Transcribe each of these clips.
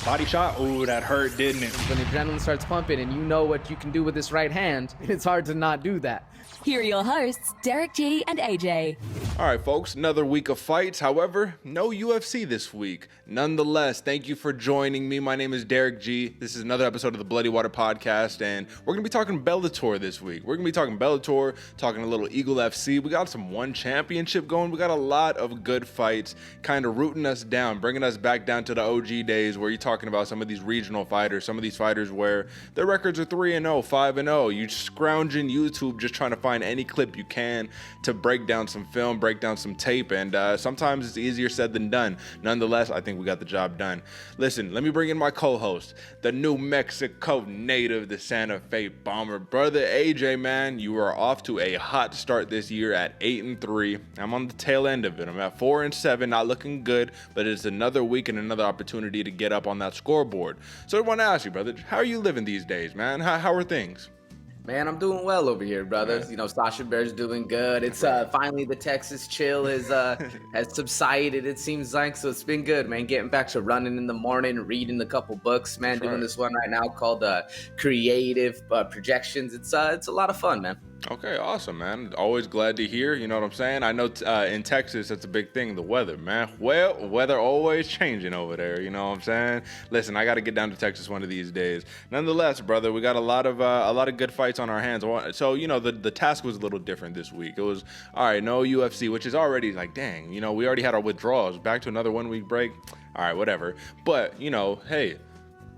Body shot. Ooh, that hurt, didn't it? When the adrenaline starts pumping and you know what you can do with this right hand, it's hard to not do that. Here are your hosts, Derick G and AJ. All right, folks, another week of fights. However, no UFC this week. Nonetheless, thank you for joining me. My name is Derick G. This is another episode of the Bloody Water Podcast, and we're going to be talking Bellator this week. We're going to be talking Bellator, talking a little Eagle FC. We got some one championship going. We got a lot of good fights kind of rooting us down, bringing us back down to the OG days where you're talking about some of these regional fighters, some of these fighters where their records are 3-0, 5-0. You scrounging YouTube just trying to find any clip you can to break down some film, break down some tape, and sometimes it's easier said than done. Nonetheless, I think we got the job done. Listen, let me bring in my co-host, the New Mexico native, the Santa Fe bomber, brother AJ. Man, you are off to a hot start this year at 8-3. I'm on the tail end of it. I'm at 4-7, not looking good, but it's another week and another opportunity to get up on that scoreboard. So I want to ask you, brother, how are you living these days, man? How are things? Man, I'm doing well over here, brothers. Right. You know, Sasha Bear's doing good. It's finally the Texas chill has subsided, it seems like. So it's been good, man. Getting back to running in the morning, reading a couple books, man. Doing this one right now called Creative Projections. It's a lot of fun, man. Okay, awesome, man. Always glad to hear, you know what I'm saying? I know in Texas, that's a big thing, the weather, man. Well, weather always changing over there, you know what I'm saying? Listen, I got to get down to Texas one of these days. Nonetheless, brother, we got a lot of good fights on our hands. So, you know, the task was a little different this week. It was, all right, no UFC, which is already like, dang, you know, we already had our withdrawals. Back to another 1 week break. All right, whatever. But, you know, hey,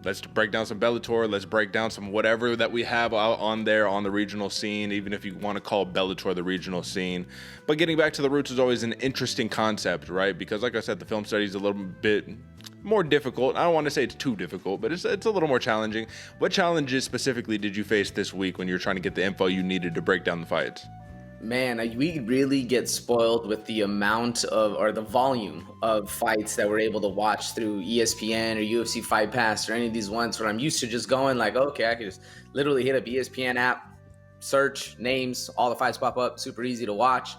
let's break down some Bellator. Let's break down some whatever that we have out on there on the regional scene, even if you want to call Bellator the regional scene. But getting back to the roots is always an interesting concept, right? Because like I said, the film study is a little bit more difficult. I don't want to say it's too difficult, but it's a little more challenging. What challenges specifically did you face this week when you were trying to get the info you needed to break down the fights? Man, we really get spoiled with the amount of, or the volume of fights that we're able to watch through ESPN or UFC Fight Pass or any of these ones where I'm used to just going like, okay, I can just literally hit up ESPN app, search names, all the fights pop up, super easy to watch,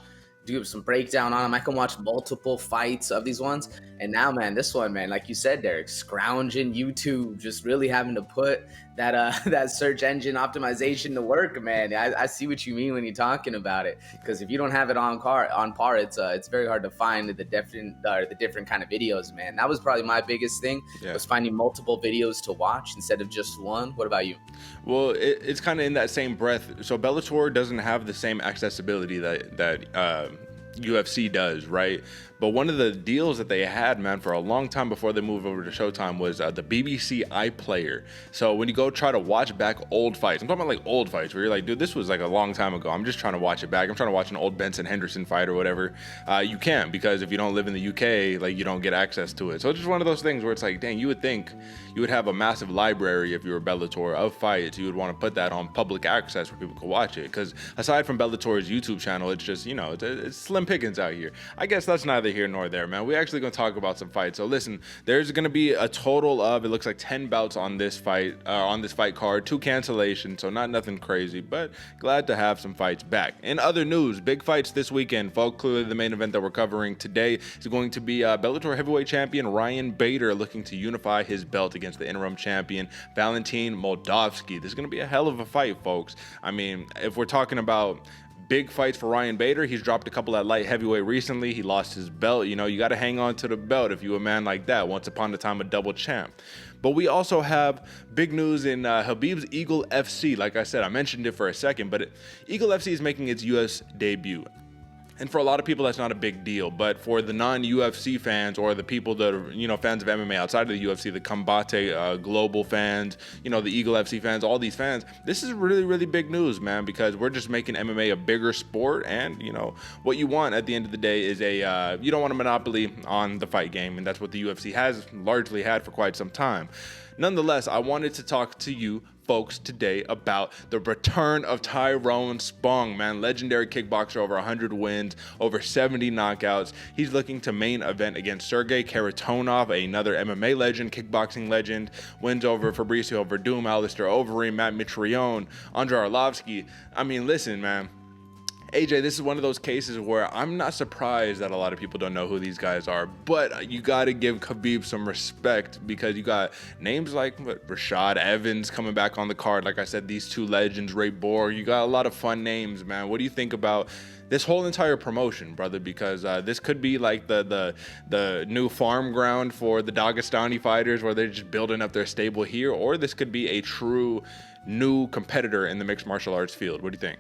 do some breakdown on them. I can watch multiple fights of these ones. And now, man, this one, man, like you said, Derick, scrounging YouTube, just really having to put that search engine optimization to work, man. I see what you mean when you're talking about it, because if you don't have it on par, it's very hard to find the different kind of videos, man. That was probably my biggest thing, was finding multiple videos to watch instead of just one. What about you? Well, it's kind of in that same breath. So Bellator doesn't have the same accessibility that UFC does, right? But one of the deals that they had, man, for a long time before they moved over to Showtime was the BBC iPlayer. So when you go try to watch back old fights, I'm talking about like old fights where you're like, dude, this was like a long time ago. I'm just trying to watch it back. I'm trying to watch an old Benson Henderson fight or whatever. You can't, because if you don't live in the UK, like, you don't get access to it. So it's just one of those things where it's like, dang, you would think you would have a massive library if you were Bellator of fights. You would want to put that on public access where people could watch it. Because aside from Bellator's YouTube channel, it's just, you know, it's slim pickings out here. I guess that's neither here nor there, man. We're actually going to talk about some fights. So listen, there's going to be a total of, it looks like 10 bouts on this fight card, 2 cancellations, so not nothing crazy, but glad to have some fights back. In other news, big fights this weekend, folks. Clearly the main event that we're covering today is going to be Bellator heavyweight champion Ryan Bader looking to unify his belt against the interim champion Valentin Moldavsky. This is going to be a hell of a fight, folks. I mean, if we're talking about big fights for Ryan Bader, he's dropped a couple at light heavyweight recently. He lost his belt. You know, you got to hang on to the belt if you're a man like that. Once upon a time, a double champ. But we also have big news in Khabib's Eagle FC. Like I said, I mentioned it for a second, but Eagle FC is making its US debut. And for a lot of people, that's not a big deal. But for the non-UFC fans, or the people that are, you know, fans of MMA outside of the UFC, the Combate global fans, you know, the Eagle FC fans, all these fans, this is really, really big news, man, because we're just making MMA a bigger sport. And, you know, what you want at the end of the day is you don't want a monopoly on the fight game. And that's what the UFC has largely had for quite some time. Nonetheless, I wanted to talk to you folks today about the return of Tyrone Spong, man. Legendary kickboxer, over 100 wins, over 70 knockouts. He's looking to main event against Sergey Kharitonov, another MMA legend, kickboxing legend. Wins over Fabricio Verdum, Alistair Overeem, Matt Mitrione, Andrei Arlovsky. I mean, listen, man. AJ, this is one of those cases where I'm not surprised that a lot of people don't know who these guys are, but you got to give Khabib some respect because you got names like Rashad Evans coming back on the card. Like I said, these two legends, Ray Borg. You got a lot of fun names, man. What do you think about this whole entire promotion, brother? Because this could be like the new farm ground for the Dagestani fighters where they're just building up their stable here, or this could be a true new competitor in the mixed martial arts field. What do you think?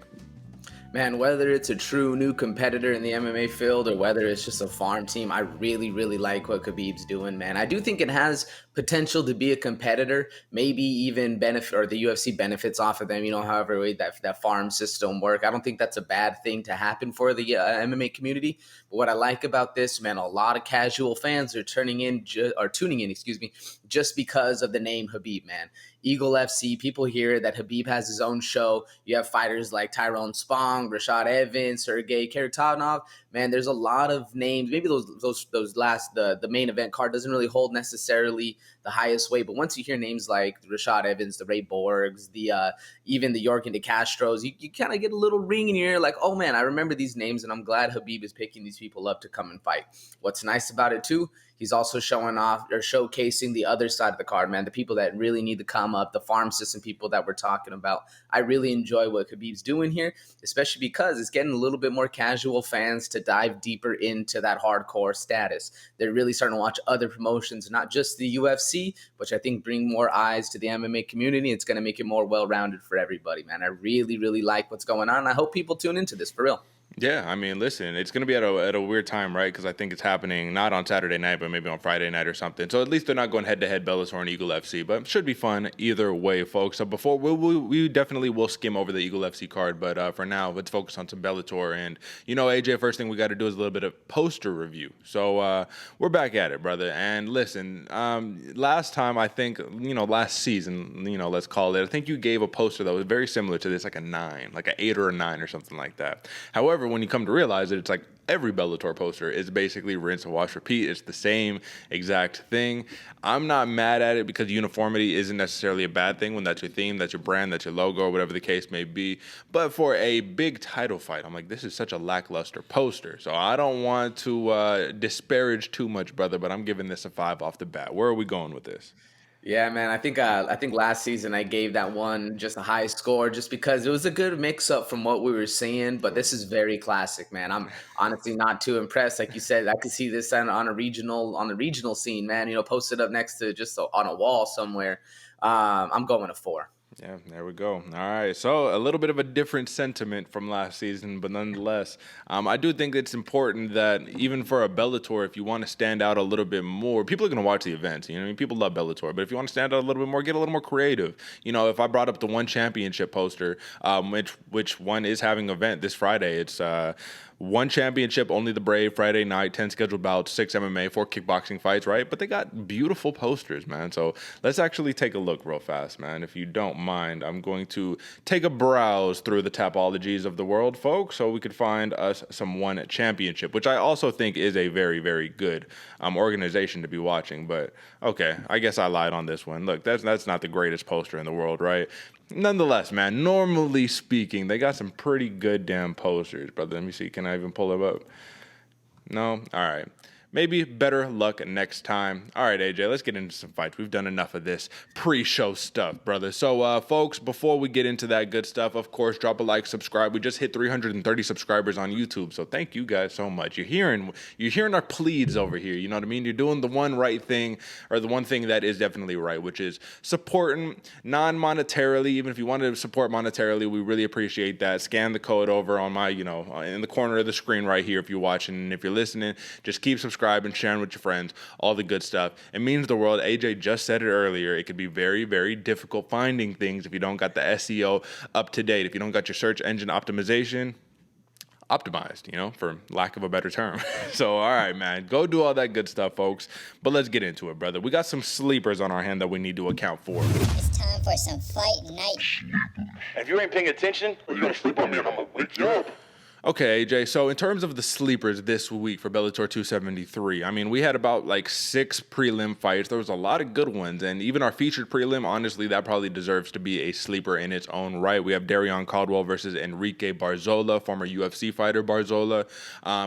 Man, whether it's a true new competitor in the MMA field or whether it's just a farm team, I really, really like what Khabib's doing, man. I do think it has potential to be a competitor, maybe even benefit, or the UFC benefits off of them, however way that farm system work. I don't think that's a bad thing to happen for the MMA community. But what I like about this, man, a lot of casual fans are tuning in, just because of the name Khabib, man. Eagle FC, people hear that Khabib has his own show. You have fighters like Tyrone Spong, Rashad Evans, Sergey Karatanov. Man, there's a lot of names. Maybe those last, the main event card doesn't really hold necessarily the highest weight, but once you hear names like Rashad Evans, the Ray Borgs, even the Yorkin De Castros, you kind of get a little ring in your ear, like, oh man, I remember these names, and I'm glad Khabib is picking these people up to come and fight. What's nice about it too, he's also showing off or showcasing the other side of the card, man, the people that really need to come up, the farm system people that we're talking about. I really enjoy what Khabib's doing here, especially because it's getting a little bit more casual fans to dive deeper into that hardcore status. They're really starting to watch other promotions, not just the UFC, which I think bring more eyes to the MMA community. It's going to make it more well-rounded for everybody, man. I really, really like what's going on. I hope people tune into this for real. Yeah, I mean, listen, it's going to be at a weird time, right? Because I think it's happening not on Saturday night, but maybe on Friday night or something. So at least they're not going head-to-head Bellator and Eagle FC, but it should be fun either way, folks. So before, we definitely will skim over the Eagle FC card, but for now, let's focus on some Bellator. And, AJ, first thing we got to do is a little bit of poster review. So we're back at it, brother. And listen, last time, I think, last season, let's call it, I think you gave a poster that was very similar to this, like a 9, like an 8 or a 9 or something like that. However, when you come to realize it, it's like every Bellator poster is basically rinse and wash, repeat. It's the same exact thing. I'm not mad at it because uniformity isn't necessarily a bad thing when that's your theme, that's your brand, that's your logo, or whatever the case may be. But for a big title fight, I'm like, this is such a lackluster poster. So I don't want to disparage too much, brother, but I'm giving this a 5 off the bat. Where are we going with this? Yeah, man, I think last season I gave that one just a high score just because it was a good mix-up from what we were seeing, but this is very classic, man. I'm honestly not too impressed. Like you said, I could see this on the regional scene, man, posted up next to just on a wall somewhere. I'm going a 4. Yeah, there we go. All right, so a little bit of a different sentiment from last season, but nonetheless, I do think it's important that even for a Bellator, if you want to stand out a little bit more, people are going to watch the events. People love Bellator, but if you want to stand out a little bit more, get a little more creative. If I brought up the one championship poster, which one is having an event this Friday, it's one championship, only the Brave, Friday night, 10 scheduled bouts, 6 MMA, 4 kickboxing fights, right? But they got beautiful posters, man. So let's actually take a look real fast, man. If you don't mind, I'm going to take a browse through the Tapologies of the world, folks, so we could find us some one championship, which I also think is a very, very good organization to be watching. But okay, I guess I lied on this one. Look, that's not the greatest poster in the world, right? Nonetheless, man, normally speaking, they got some pretty good damn posters, brother. Let me see. Can I even pull them up? No? All right. Maybe better luck next time. All right, AJ, let's get into some fights. We've done enough of this pre-show stuff, brother. So, folks, before we get into that good stuff, of course, drop a like, subscribe. We just hit 330 subscribers on YouTube, so thank you guys so much. You're hearing our pleads over here. You know what I mean? You're doing the one right thing, or the one thing that is definitely right, which is supporting non-monetarily. Even if you want to support monetarily, we really appreciate that. Scan the code over on my, in the corner of the screen right here if you're watching. And if you're listening, just keep subscribing and sharing with your friends, all the good stuff. It means the world. AJ just said it earlier. It could be very, very difficult finding things if you don't got the SEO up to date, if you don't got your search engine optimization optimized, for lack of a better term. So, all right, man, go do all that good stuff, folks. But let's get into it, brother. We got some sleepers on our hand that we need to account for. It's time for some fight night. If you ain't paying attention, you're gonna sleep on me and I'm gonna wake you up. Okay, AJ. So in terms of the sleepers this week for Bellator 273, I mean, we had about like 6 prelim fights. There was a lot of good ones, and even our featured prelim, honestly, that probably deserves to be a sleeper in its own right. We have Caldwell versus Enrique Barzola, former UFC fighter Barzola,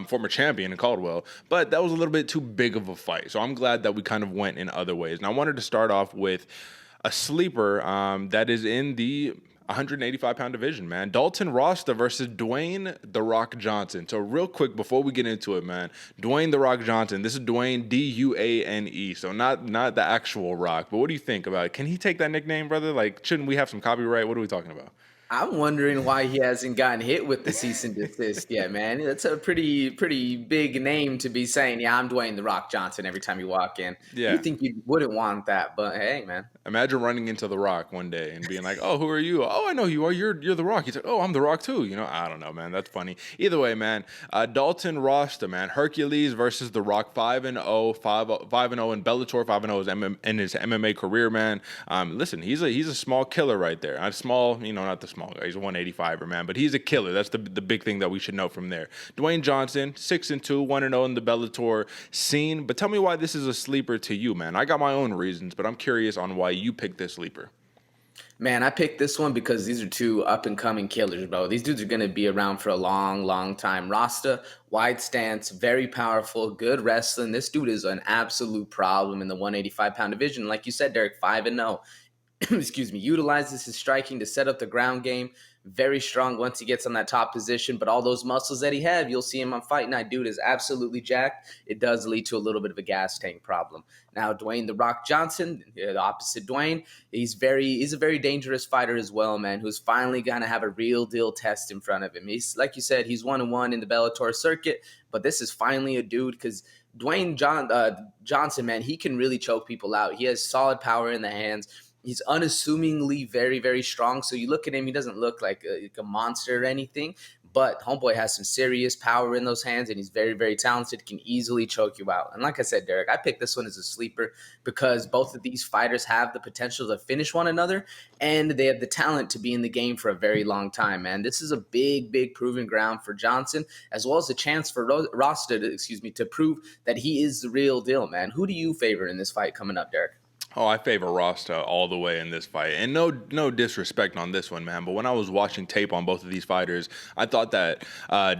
former champion in Caldwell, but that was a little bit too big of a fight. So I'm glad that we kind of went in other ways. And I wanted to start off with a sleeper that is in the 185-pound division, man. Dalton Rosta versus Duane "The Rock" Johnson. So real quick before we get into it, man, Duane "The Rock" Johnson. This is Duane Duane. So not the actual Rock. But what do you think about it? Can he take that nickname, brother? Like, shouldn't we have some copyright? What are we talking about? I'm wondering why he hasn't gotten hit with the cease and desist yet, man. That's a pretty big name to be saying, yeah, I'm Dwayne "The Rock" Johnson every time you walk in. Yeah. You think you wouldn't want that, but hey, man. Imagine running into The Rock one day and being like, "Oh, who are you? Oh, I know who you are. You're The Rock." He's like, "Oh, I'm The Rock too." You know, I don't know, man. That's funny. Either way, man. Dalton Rosta, man. Hercules versus The Rock. 5-0, 5-0 in Bellator. 5-0 in his MMA career, man. Listen, he's a small killer right there. I'm small, not the small guy. He's a 185er, man, but he's a killer. That's the big thing that we should know from there. Duane Johnson, 6-2, 1-0 in the Bellator scene. But tell me why this is a sleeper to you, man. I got my own reasons, but I'm curious on why you picked this sleeper. Man, I picked this one because these are two up-and-coming killers, bro. These dudes are going to be around for a long, long time. Rosta, wide stance, very powerful, good wrestling. This dude is an absolute problem in the 185-pound division. Like you said, Derick, 5-0. Excuse me, utilizes his striking to set up the ground game. Very strong once he gets on that top position, but all those muscles that he have, you'll see him on fight night. Dude is absolutely jacked. It does lead to a little bit of a gas tank problem. Now, Duane "The Rock" Johnson, the opposite Duane, he's a very dangerous fighter as well, man, who's finally going to have a real deal test in front of him. He's, like you said, he's 1-1 in the Bellator circuit, but this is finally a dude because Duane Johnson, man, he can really choke people out. He has solid power in the hands. He's unassumingly very, very strong. So you look at him, he doesn't look like a monster or anything, but homeboy has some serious power in those hands, and he's very, very talented, can easily choke you out. And like I said, Derick, I picked this one as a sleeper because both of these fighters have the potential to finish one another, and they have the talent to be in the game for a very long time, man. This is a big, big proving ground for Johnson, as well as a chance for Rosta to prove that he is the real deal, man. Who do you favor in this fight coming up, Derick? Oh, I favor Rosta all the way in this fight. And no disrespect on this one, man. But when I was watching tape on both of these fighters, I thought that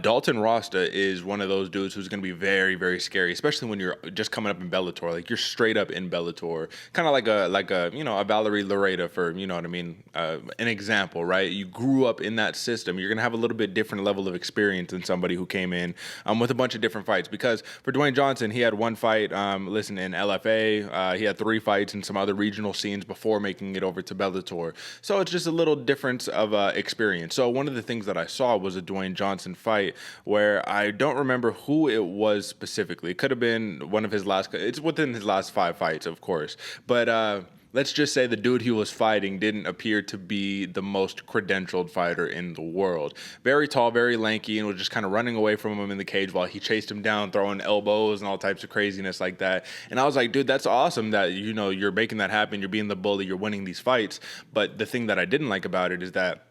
Dalton Rosta is one of those dudes who's going to be very, very scary, especially when you're just coming up in Bellator. Like, you're straight up in Bellator. Kind of like a Valerie Loretta for, you know what I mean, an example, right? You grew up in that system. You're going to have a little bit different level of experience than somebody who came in with a bunch of different fights. Because for Duane Johnson, he had one fight, in LFA. He had 3 fights in some other regional scenes before making it over to Bellator. So it's just a little difference of experience. So one of the things that I saw was a Duane Johnson fight where I don't remember who it was specifically. It could have been one of his it's within his last 5 fights, of course. But let's just say the dude he was fighting didn't appear to be the most credentialed fighter in the world. Very tall, very lanky, and was just kind of running away from him in the cage while he chased him down, throwing elbows and all types of craziness like that. And I was like, dude, that's awesome that, you're making that happen. You're being the bully. You're winning these fights. But the thing that I didn't like about it is that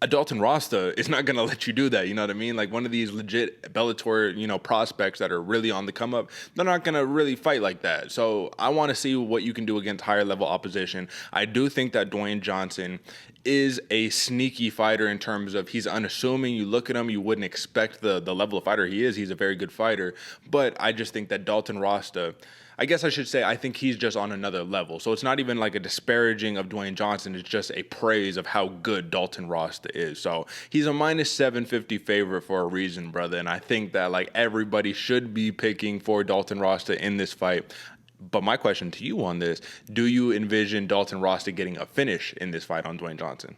a Dalton Rosta is not going to let you do that. You know what I mean? Like, one of these legit Bellator, prospects that are really on the come up, they're not going to really fight like that. So I want to see what you can do against higher level opposition. I do think that Duane Johnson is a sneaky fighter in terms of he's unassuming. You look at him, you wouldn't expect the level of fighter he is. He's a very good fighter. But I just think that Dalton Rosta, I guess I should say, I think he's just on another level. So it's not even like a disparaging of Duane Johnson. It's just a praise of how good Dalton Rosta is. So he's a minus 750 favorite for a reason, brother. And I think that everybody should be picking for Dalton Rosta in this fight. But my question to you on this, do you envision Dalton Rosta getting a finish in this fight on Duane Johnson?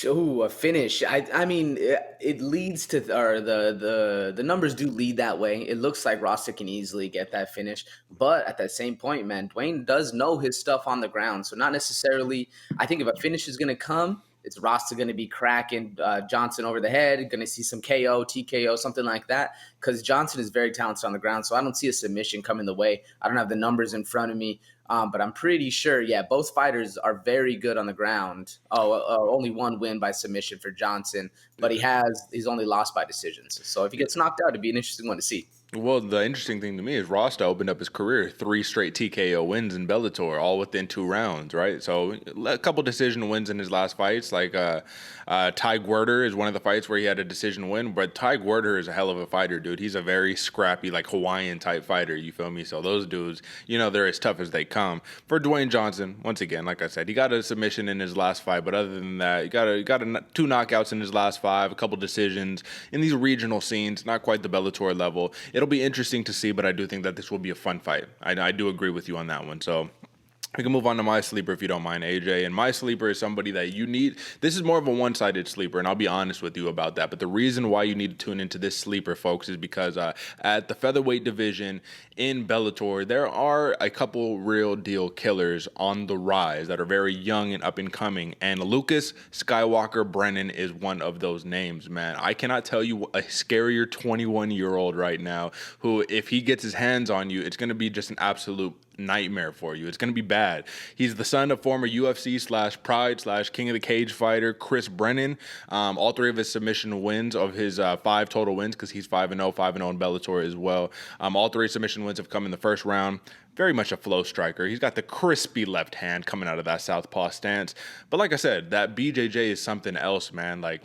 Oh, a finish. I mean, it leads to, or the numbers do lead that way. It looks like Rosta can easily get that finish. But at that same point, man, Duane does know his stuff on the ground. So not necessarily, I think if a finish is going to come, it's Rosta going to be cracking Johnson over the head, going to see some KO, TKO, something like that, because Johnson is very talented on the ground. So I don't see a submission coming the way. I don't have the numbers in front of me. But I'm pretty sure, both fighters are very good on the ground. Only one win by submission for Johnson, but he's only lost by decisions. So if he gets knocked out, it'd be an interesting one to see. Well, the interesting thing to me is Rosta opened up his career 3 straight TKO wins in Bellator, all within 2 rounds, right? So a couple decision wins in his last fights. Like Ty Guerter is one of the fights where he had a decision win, but Ty Guerter is a hell of a fighter, dude. He's a very scrappy, like Hawaiian type fighter, you feel me? So those dudes, they're as tough as they come. For Duane Johnson, once again, like I said, he got a submission in his last fight, but other than that, he got 2 knockouts in his last 5, a couple decisions in these regional scenes, not quite the Bellator level. It'll be interesting to see, but I do think that this will be a fun fight. I do agree with you on that one. So we can move on to my sleeper if you don't mind, AJ. And my sleeper is somebody that you need. This is more of a one-sided sleeper, and I'll be honest with you about that. But the reason why you need to tune into this sleeper, folks, is because at the featherweight division in Bellator, there are a couple real deal killers on the rise that are very young and up and coming. And Lucas Skywalker Brennan is one of those names, man. I cannot tell you a scarier 21-year-old right now who, if he gets his hands on you, it's going to be just an absolute nightmare for you. It's going to be bad. He's the son of former UFC/Pride/ King of the Cage fighter Chris Brennan. All 3 of his submission wins of his 5 total wins, because he's 5-0, 5-0 in Bellator as well. All 3 submission wins have come in the first round. Very much a flow striker. He's got the crispy left hand coming out of that southpaw stance. But like I said, that BJJ is something else, man. Like,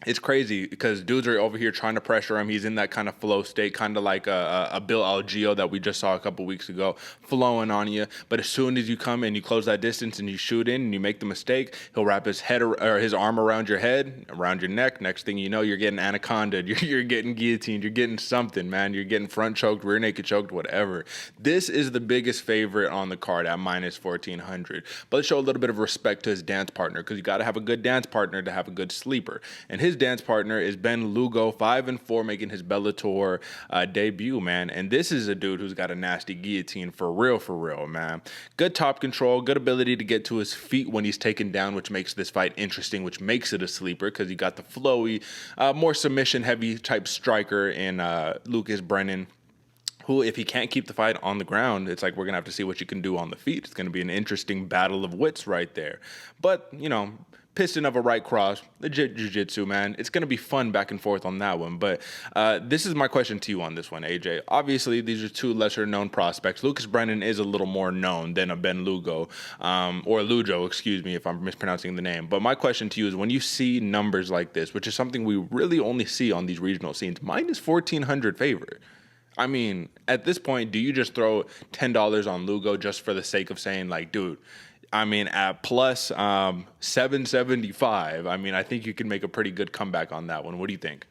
it's crazy because dudes are over here trying to pressure him. He's in that kind of flow state, kind of like a Bill Algeo that we just saw a couple weeks ago, flowing on you. But as soon as you come and you close that distance and you shoot in and you make the mistake, he'll wrap his head or his arm around your head, around your neck. Next thing you know, you're getting anaconda, you're getting guillotined, you're getting something, man. You're getting front choked, rear naked choked, whatever. This is the biggest favorite on the card at minus 1,400. But let's show a little bit of respect to his dance partner, because you got to have a good dance partner to have a good sleeper. And his dance partner is Ben Lugo, 5-4, making his Bellator debut, man. And this is a dude who's got a nasty guillotine for real, man. Good top control, good ability to get to his feet when he's taken down, which makes this fight interesting, which makes it a sleeper, because you got the flowy, more submission-heavy type striker in Lucas Brennan, who, if he can't keep the fight on the ground, it's like we're going to have to see what you can do on the feet. It's going to be an interesting battle of wits right there. But, piston of a right cross, legit jiu-jitsu, man. It's going to be fun back and forth on that one. But this is my question to you on this one, AJ. Obviously, these are 2 lesser-known prospects. Lucas Brennan is a little more known than a Ben Lugo, or Lujo, excuse me if I'm mispronouncing the name. But my question to you is, when you see numbers like this, which is something we really only see on these regional scenes, minus 1,400 favorite. I mean, at this point, do you just throw $10 on Lugo just for the sake of saying, like, dude, I mean, at plus 775, I mean, I think you can make a pretty good comeback on that one. What do you think?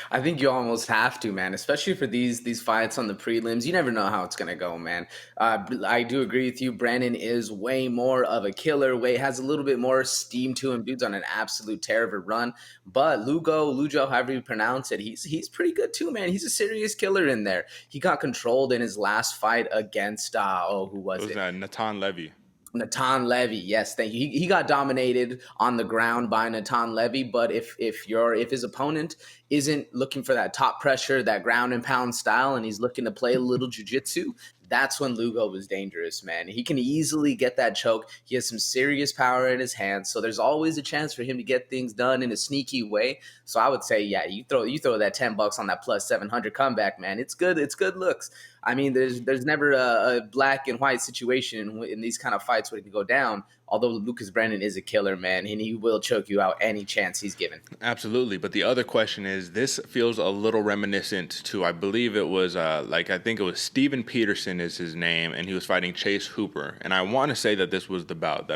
I think you almost have to, man, especially for these fights on the prelims. You never know how it's going to go, man. I do agree with you. Brandon is way more of a killer, has a little bit more steam to him. Dude's on an absolute tear of a run. But Lujo, however you pronounce it, he's pretty good too, man. He's a serious killer in there. He got controlled in his last fight against, who was it? Natan Levy. Natan Levy, yes, thank you. He got dominated on the ground by Natan Levy, but if his opponent isn't looking for that top pressure, that ground and pound style, and he's looking to play a little jiu-jitsu, that's when Lugo was dangerous, man. He can easily get that choke. He has some serious power in his hands, so there's always a chance for him to get things done in a sneaky way. So I would say, you throw that $10 on that plus 700 comeback, man. It's good. It's good looks. I mean, there's never a black and white situation in these kind of fights where it can go down. Although Lucas Brennan is a killer, man, and he will choke you out any chance he's given. Absolutely. But the other question is, this feels a little reminiscent to, I believe it was, I think it was Steven Peterson is his name, and he was fighting Chase Hooper. And I want to say that this was the bout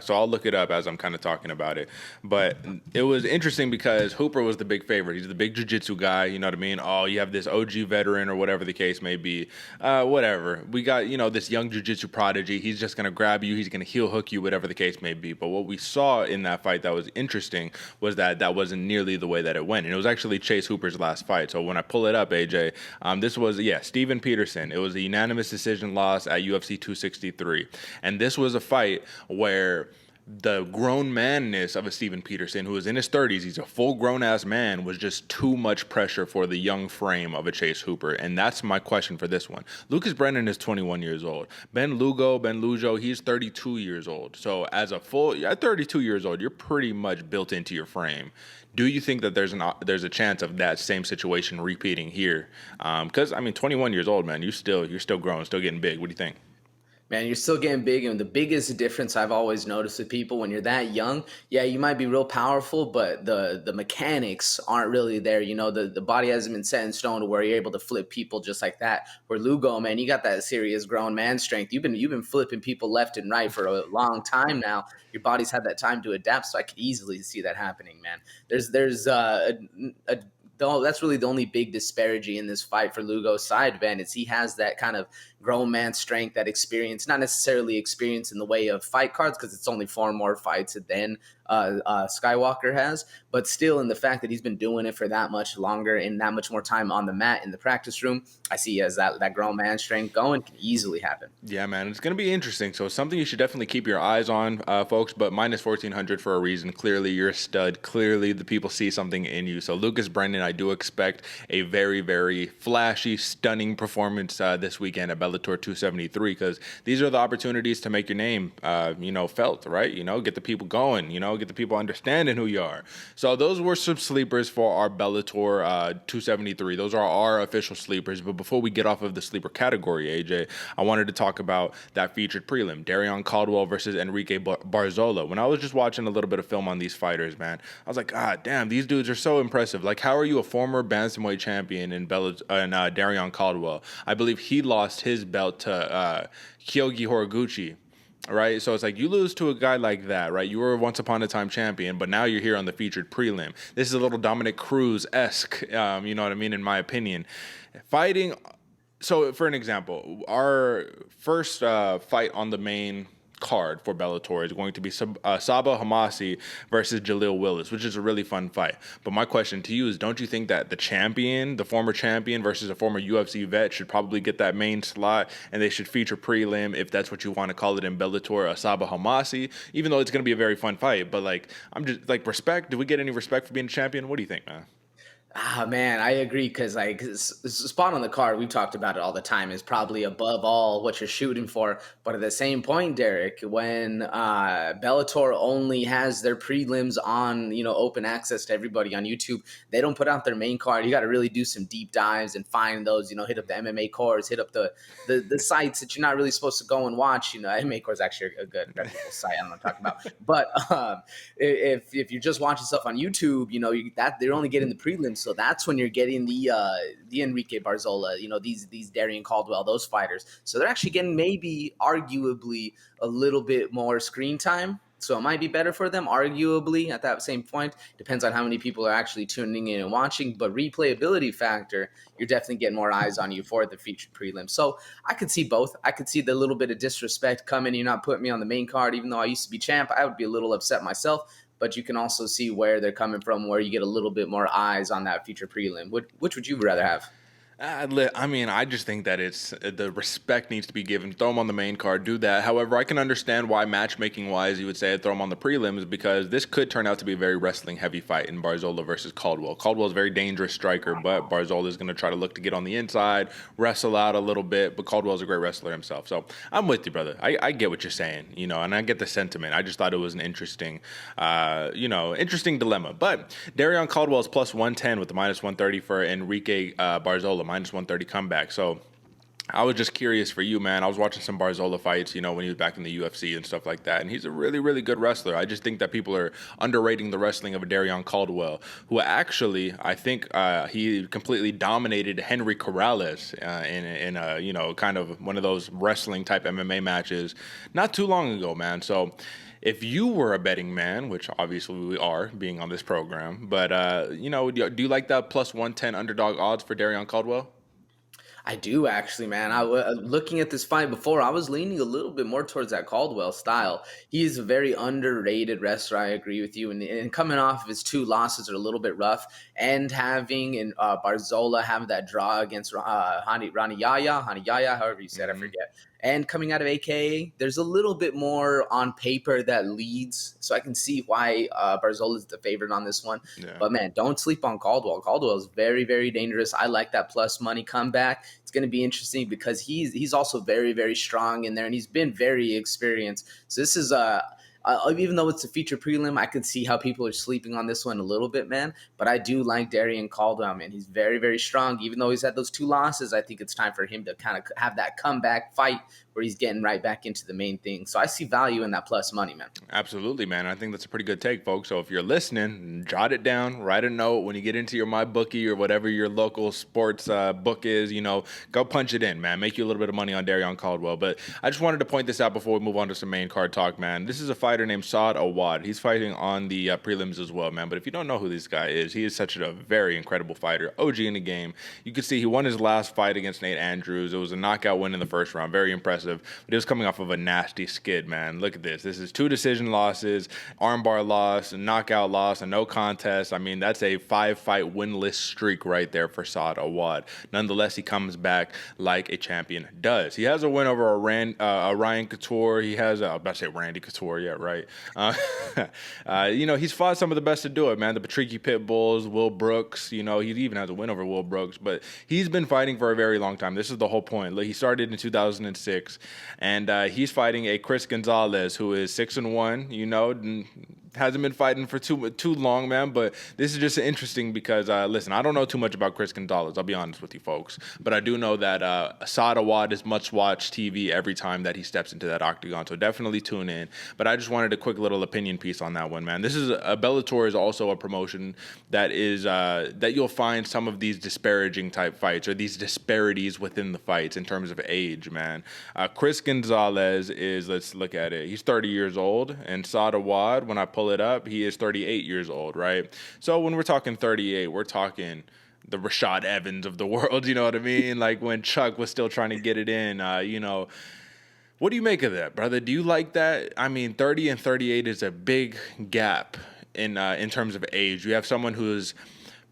so I'll look it up as I'm kind of talking about it. But it was interesting because Hooper was the big favorite. He's the big jiu-jitsu guy, you know what I mean? Oh, you have this OG veteran or whatever the case may be. Whatever. We got, this young jiu-jitsu prodigy. He's just going to grab you. He's going to heel hook you, whatever the case may be. But what we saw in that fight that was interesting was that wasn't nearly the way that it went. And it was actually Chase Hooper's last fight. So when I pull it up, AJ, this was, Steven Peterson. It was a unanimous decision loss at UFC 263. And this was a fight where the grown manness of a Steven Peterson, who is in his 30s, he's a full grown ass man, was just too much pressure for the young frame of a Chase Hooper. And that's my question for this one. Lucas Brennan is 21 years old. Ben Lugo, he's 32 years old. So at 32 years old, you're pretty much built into your frame. Do you think that there's a chance of that same situation repeating here? Because 21 years old, man, you're still growing, still getting big. What do you think? Man, you're still getting big, and the biggest difference I've always noticed with people when you're that young, yeah, you might be real powerful, but the mechanics aren't really there. The body hasn't been set in stone to where you're able to flip people just like that. Where Lugo, man, you got that serious grown man strength. You've been flipping people left and right for a long time now. Your body's had that time to adapt, so I could easily see that happening, man. That's really the only big disparity in this fight for Lugo's side, Ben, is he has that kind of grown man strength, that experience, not necessarily experience in the way of fight cards, because it's only 4 more fights than Skywalker has, but still in the fact that he's been doing it for that much longer and that much more time on the mat in the practice room, I see as that grown man strength going can easily happen. Yeah, man, it's going to be interesting. So it's something you should definitely keep your eyes on, folks, but minus 1,400 for a reason. Clearly, you're a stud. Clearly, the people see something in you. So Lucas Brennan, I do expect a very, very flashy, stunning performance this weekend at Bellator 273, because these are the opportunities to make your name, felt, right? Get the people going, get the people understanding who you are. So those were some sleepers for our Bellator 273. Those are our official sleepers. But before we get off of the sleeper category, AJ, I wanted to talk about that featured prelim, Derick Caldwell versus Enrique Barzola. When I was just watching a little bit of film on these fighters, man, I was like, God damn, these dudes are so impressive. Like, how are you a former bantamweight champion in Derick Caldwell? I believe he lost his belt to Kyogi Horiguchi. Right, so it's like you lose to a guy like that, right? You were once upon a time champion, but now you're here on the featured prelim. This is a little Dominic Cruz-esque, you know what I mean, in my opinion. Fighting, so for an example, our first fight on the main card for Bellator is going to be Sabah Homasi versus Jaleel Willis, which is a really fun fight. But my question to you is, don't you think that the former champion versus a former UFC vet should probably get that main slot, and they should feature prelim, if that's what you want to call it in Bellator, Sabah Homasi, even though it's going to be a very fun fight? But I'm just respect. Do we get any respect for being a champion? What do you think, man? Man, I agree, because spot on the card, we've talked about it all the time, is probably above all what you're shooting for. But at the same point, Derick, when Bellator only has their prelims on, open access to everybody on YouTube, they don't put out their main card. You got to really do some deep dives and find those, hit up the MMA cores, hit up the sites that you're not really supposed to go and watch. MMA core is actually a good reputable site. I don't know what I'm talking about. But if you're just watching stuff on YouTube, they're only getting the prelims. So that's when you're getting the Enrique Barzola, these Derick Caldwell, those fighters. So they're actually getting maybe arguably a little bit more screen time. So it might be better for them, arguably, at that same point. Depends on how many people are actually tuning in and watching. But replayability factor, you're definitely getting more eyes on you for the featured prelim. So I could see both. I could see the little bit of disrespect coming. You're not putting me on the main card, even though I used to be champ. I would be a little upset myself. But you can also see where they're coming from, where you get a little bit more eyes on that feature prelim. Which would you rather have? I just think that it's the respect needs to be given. Throw them on the main card, do that. However, I can understand why matchmaking-wise you would say throw them on the prelims, because this could turn out to be a very wrestling-heavy fight in Barzola versus Caldwell. Caldwell's a very dangerous striker, but Barzola is going to try to look to get on the inside, wrestle out a little bit, but Caldwell's a great wrestler himself. So I'm with you, brother. I get what you're saying, and I get the sentiment. I just thought it was an interesting dilemma. But Derick Caldwell's plus 110 with the minus 130 for Enrique Barzola. Minus 130 comeback. So I was just curious for you, man. I was watching some Barzola fights, when he was back in the UFC and stuff like that. And he's a really, really good wrestler. I just think that people are underrating the wrestling of a Derick Caldwell, who actually, I think he completely dominated Henry Corrales in kind of one of those wrestling type MMA matches not too long ago, man. So if you were a betting man, which obviously we are being on this program, but, do you like that plus 110 underdog odds for Derick Caldwell? I do, actually, man. Looking at this fight before, I was leaning a little bit more towards that Caldwell style. He's a very underrated wrestler. I agree with you. And coming off of his 2 losses are a little bit rough. And having Barzola have that draw against Haniyaya, however you said, I forget. And coming out of AKA, there's a little bit more on paper that leads. So I can see why Barzola is the favorite on this one. Yeah. But, man, don't sleep on Caldwell. Caldwell is very, very dangerous. I like that plus money comeback. It's going to be interesting because he's also very, very strong in there, and he's been very experienced. So this is even though it's a feature prelim, I can see how people are sleeping on this one a little bit, man. But I do like Darian Caldwell, man. He's very, very strong. Even though he's had those 2 losses, I think it's time for him to kind of have that comeback fight where he's getting right back into the main thing. So I see value in that plus money, man. Absolutely, man. I think that's a pretty good take, folks. So if you're listening, jot it down, write a note when you get into your MyBookie or whatever your local sports book is, go punch it in, man. Make you a little bit of money on Darian Caldwell. But I just wanted to point this out before we move on to some main card talk, man. This is a fighter named Saad Awad. He's fighting on the prelims as well, man. But if you don't know who this guy is, he is such a very incredible fighter. OG in the game. You can see he won his last fight against Nate Andrews. It was a knockout win in the first round. Very impressive. But he was coming off of a nasty skid, man. Look at this. This is 2 decision losses, armbar loss, a knockout loss, a no contest. I mean, that's a 5-fight winless streak right there for Saad Awad. Nonetheless, he comes back like a champion does. He has a win over a Ryan Couture. He has I was about to say Randy Couture. Yeah, right. He's fought some of the best to do it, man. The Patricky Pitbulls, Will Brooks. He even has a win over Will Brooks. But he's been fighting for a very long time. This is the whole point. He started in 2006. And he's fighting a Chris Gonzalez who is 6-1, hasn't been fighting for too long, man. But this is just interesting because, listen, I don't know too much about Chris Gonzalez. I'll be honest with you, folks. But I do know that Saad Awad is much-watched TV every time that he steps into that octagon. So definitely tune in. But I just wanted a quick little opinion piece on that one, man. This is Bellator is also a promotion that is that you'll find some of these disparaging type fights or these disparities within the fights in terms of age, man. Chris Gonzalez is, let's look at it. He's 30 years old, and Saad Awad, when I pull it up, he is 38 years old, right? So when we're talking 38, we're talking the Rashad Evans of the world, you know what I mean? Like when Chuck was still trying to get it in, What do you make of that, brother? Do you like that? I mean, 30 and 38 is a big gap in terms of age. You have someone who's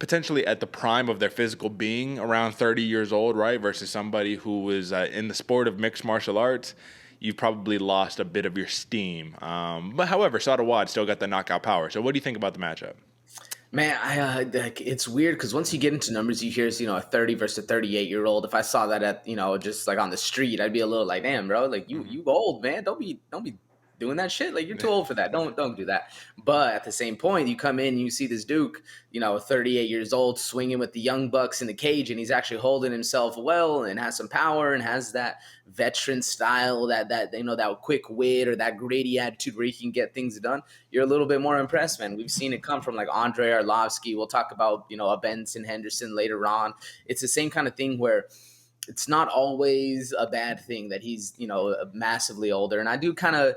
potentially at the prime of their physical being around 30 years old, right? Versus somebody who was in the sport of mixed martial arts. You've probably lost a bit of your steam. But however, Saad Awad still got the knockout power. So what do you think about the matchup? Man, it's weird because once you get into numbers, you hear, a 30 versus a 38-year-old. If I saw that at, just like on the street, I'd be a little like, damn, bro, like you old, man. Don't be doing that shit. Like, you're too old for that. Don't do that. But at the same point, you come in and you see this Duke, 38 years old, swinging with the young bucks in the cage, and he's actually holding himself well and has some power and has that veteran style, that quick wit or that gritty attitude where he can get things done. You're a little bit more impressed, man. We've seen it come from like Andre Arlovsky. We'll talk about, a Benson Henderson later on. It's the same kind of thing where it's not always a bad thing that he's, massively older. And I do kind of,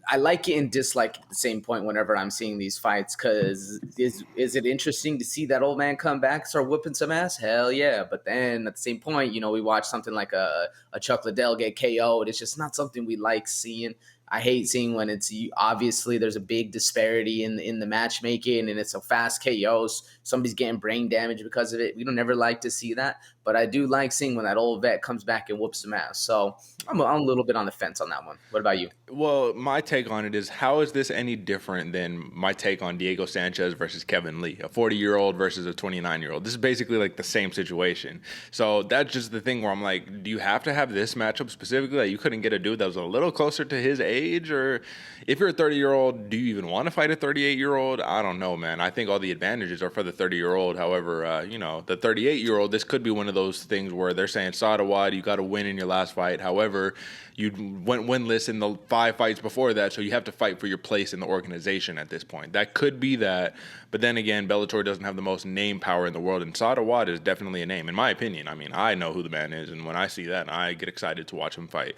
I like it and dislike at the same point whenever I'm seeing these fights, because is it interesting to see that old man come back, start whooping some ass? Hell yeah. But then at the same point, we watch something like a Chuck Liddell get KO'd. It's just not something we like seeing. I hate seeing when it's obviously there's a big disparity in the matchmaking and it's a fast KOs. Somebody's getting brain damage because of it. We don't ever like to see that, but I do like seeing when that old vet comes back and whoops some ass. So I'm a little bit on the fence on that one. What about you? Well, my take on it is, how is this any different than my take on Diego Sanchez versus Kevin Lee, a 40-year-old versus a 29-year-old? This is basically like the same situation. So that's just the thing where I'm like, do you have to have this matchup specifically? Like, you couldn't get a dude that was a little closer to his age? Or if you're a 30-year-old, do you even want to fight a 38-year-old? I don't know, man. I think all the advantages are for the 30-year-old. However, the 38-year-old, this could be one of those things where they're saying, Saad Awad, you got to win in your last fight. However, you went winless in the 5 fights before that, so you have to fight for your place in the organization at this point. That could be that, but then again, Bellator doesn't have the most name power in the world, and Saad Awad is definitely a name, in my opinion. I mean, I know who the man is, and when I see that, I get excited to watch him fight.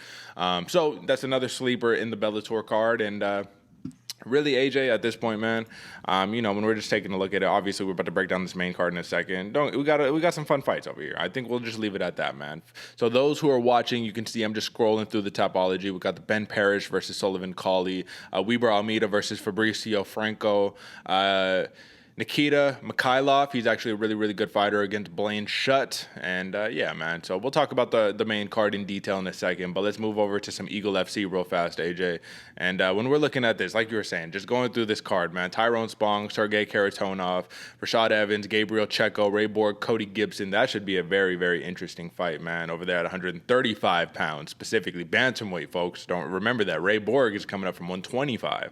So that's another sleeper in the Bellator card, and really, AJ, at this point, man, when we're just taking a look at it, obviously we're about to break down this main card in a second. We got some fun fights over here. I think we'll just leave it at that, man. So those who are watching, you can see I'm just scrolling through the topology. We got the Ben Parrish versus Sullivan Cauley, Weber Almeida versus Fabricio Franco. Nikita Mikhailov, he's actually a really, really good fighter against Blaine Shutt. And yeah, man. So we'll talk about the main card in detail in a second. But let's move over to some Eagle FC real fast, AJ. And when we're looking at this, like you were saying, just going through this card, man. Tyrone Spong, Sergey Karatonov, Rashad Evans, Gabriel Checo, Ray Borg, Cody Gibson. That should be a very, very interesting fight, man, over there at 135 pounds, specifically bantamweight, folks. Don't remember that. Ray Borg is coming up from 125.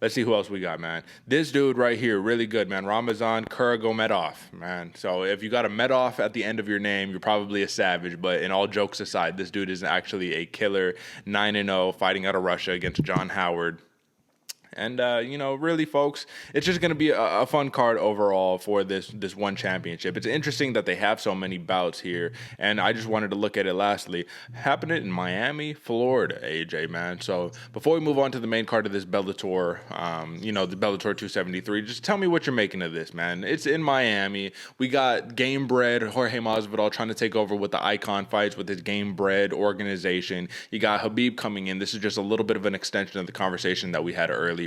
Let's see who else we got, man. This dude right here, really good, man. Ramazan Kuragomedov, man. So if you got a Medov at the end of your name, you're probably a savage. But in all jokes aside, this dude is actually a killer. 9-0, fighting out of Russia against John Howard. And, really, folks, it's just going to be a fun card overall for this one championship. It's interesting that they have so many bouts here, and I just wanted to look at it lastly. Happening in Miami, Florida, AJ, man. So before we move on to the main card of this Bellator, the Bellator 273, just tell me what you're making of this, man. It's in Miami. We got Game Bred Jorge Masvidal trying to take over with the Icon fights with his Game Bred organization. You got Khabib coming in. This is just a little bit of an extension of the conversation that we had earlier.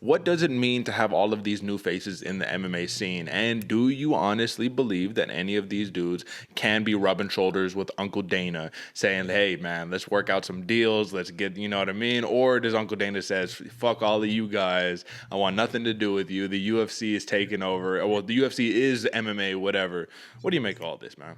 What does it mean to have all of these new faces in the MMA scene? And do you honestly believe that any of these dudes can be rubbing shoulders with Uncle Dana saying, hey, man, let's work out some deals. Let's get, you know what I mean? Or does Uncle Dana says, fuck all of you guys. I want nothing to do with you. The UFC is taking over. Well, the UFC is MMA, whatever. What do you make of all this, man?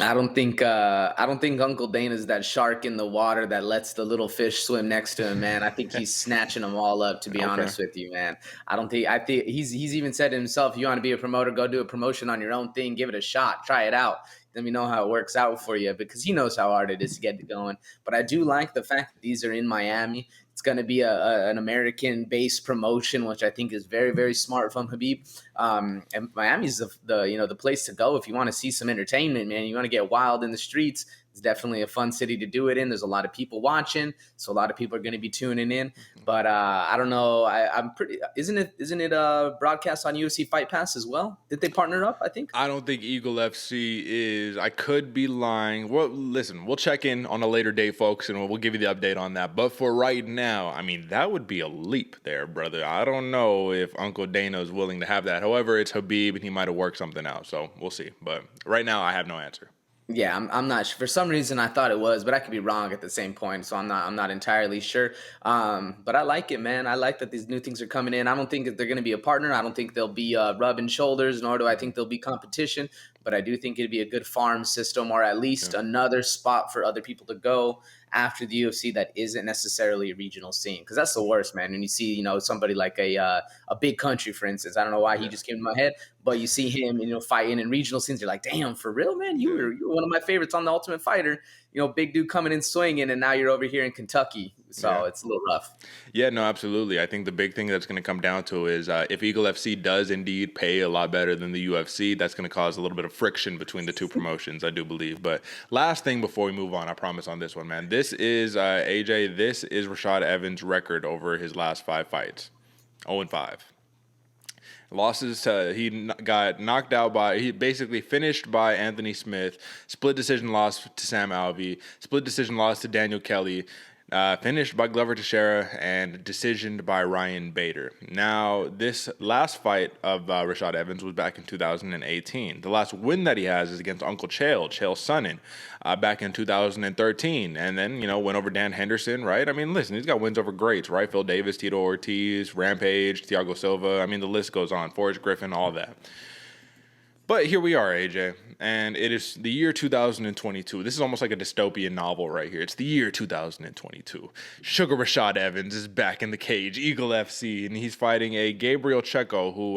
I don't think Uncle Dana's that shark in the water that lets the little fish swim next to him, man. I think he's snatching them all up, to be honest with you, man. I think he's even said to himself, if you want to be a promoter, go do a promotion on your own thing, give it a shot, try it out. Let me know how it works out for you, because he knows how hard it is to get it going. But I do like the fact that these are in Miami. It's going to be an American-based promotion, which I think is very, very smart from Khabib. And Miami's the place to go if you want to see some entertainment, man. You want to get wild in the streets. It's definitely a fun city to do it in. There's a lot of people watching, so a lot of people are going to be tuning in. But I don't know. I'm pretty. Isn't it broadcast on UFC Fight Pass as well? Did they partner up? I think. I don't think Eagle FC is. I could be lying. Well, listen, we'll check in on a later date, folks, and we'll give you the update on that. But for right now, I mean, that would be a leap there, brother. I don't know if Uncle Dana is willing to have that. However, it's Khabib, and he might have worked something out. So we'll see. But right now, I have no answer. Yeah, I'm not sure. For some reason, I thought it was, but I could be wrong at the same point. So I'm not entirely sure. But I like it, man. I like that these new things are coming in. I don't think that they're going to be a partner. I don't think they'll be rubbing shoulders, nor do I think there'll be competition. But I do think it'd be a good farm system, or at least another spot for other people to go after the UFC that isn't necessarily a regional scene. Because that's the worst, man. When you see, somebody like a Big Country, for instance. I don't know why he just came to my head, but you see him, fighting in regional scenes. You're like, damn, for real, man? You're one of my favorites on The Ultimate Fighter. Big dude coming in swinging, and now you're over here in Kentucky. So it's a little rough. Yeah, no, absolutely. I think the big thing that's going to come down to is if Eagle FC does indeed pay a lot better than the UFC, that's going to cause a little bit of friction between the two promotions, I do believe. But last thing before we move on, I promise on this one, man. This is, AJ, this is Rashad Evans' record over his last 5 fights. 0-5. Losses, he got knocked out he basically finished by Anthony Smith, split decision loss to Sam Alvey, split decision loss to Daniel Kelly, finished by Glover Teixeira, and decisioned by Ryan Bader. Now, this last fight of Rashad Evans was back in 2018. The last win that he has is against Uncle Chael Sonnen, back in 2013. And then, went over Dan Henderson, right? I mean, listen, he's got wins over greats, right? Phil Davis, Tito Ortiz, Rampage, Thiago Silva. I mean, the list goes on. Forrest Griffin, all that. But here we are, AJ, and it is the year 2022. This is almost like a dystopian novel right here. It's the year 2022. Sugar Rashad Evans is back in the cage, Eagle FC, and he's fighting a Gabriel Checo who,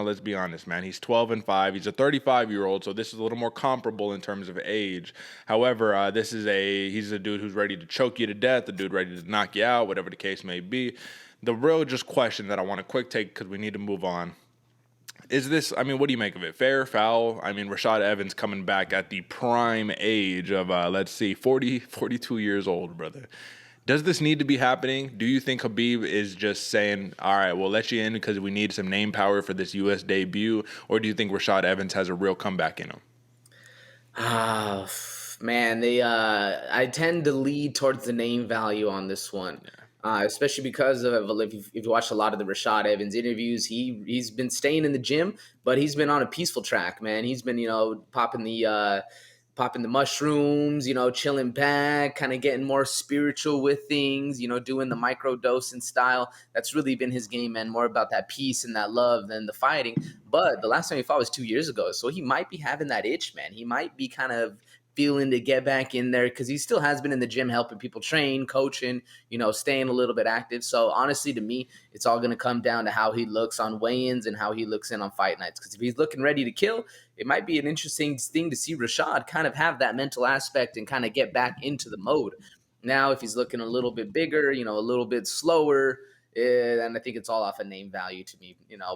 let's be honest, man, he's 12-5. He's a 35-year-old, so this is a little more comparable in terms of age. However, he's a dude who's ready to choke you to death, a dude ready to knock you out, whatever the case may be. The real just question that I want to quick take because we need to move on. Is this, what do you make of it? Fair, foul? Rashad Evans coming back at the prime age of, 42 years old, brother. Does this need to be happening? Do you think Khabib is just saying, all right, we'll let you in because we need some name power for this U.S. debut? Or do you think Rashad Evans has a real comeback in him? Man, I tend to lead towards the name value on this one. especially because of if you watch a lot of the Rashad Evans interviews, he's been staying in the gym, but he's been on a peaceful track, man. He's been, popping the mushrooms, chilling back, kind of getting more spiritual with things, doing the micro dosing style. That's really been his game, man. More about that peace and that love than the fighting. But the last time he fought was 2 years ago, so he might be having that itch, man. He might be kind of feeling to get back in there because he still has been in the gym helping people train, coaching, staying a little bit active. So honestly, to me, it's all going to come down to how he looks on weigh-ins and how he looks in on fight nights. Because if he's looking ready to kill, it might be an interesting thing to see Rashad kind of have that mental aspect and kind of get back into the mode. Now, if he's looking a little bit bigger, a little bit slower, and I think it's all off of name value to me,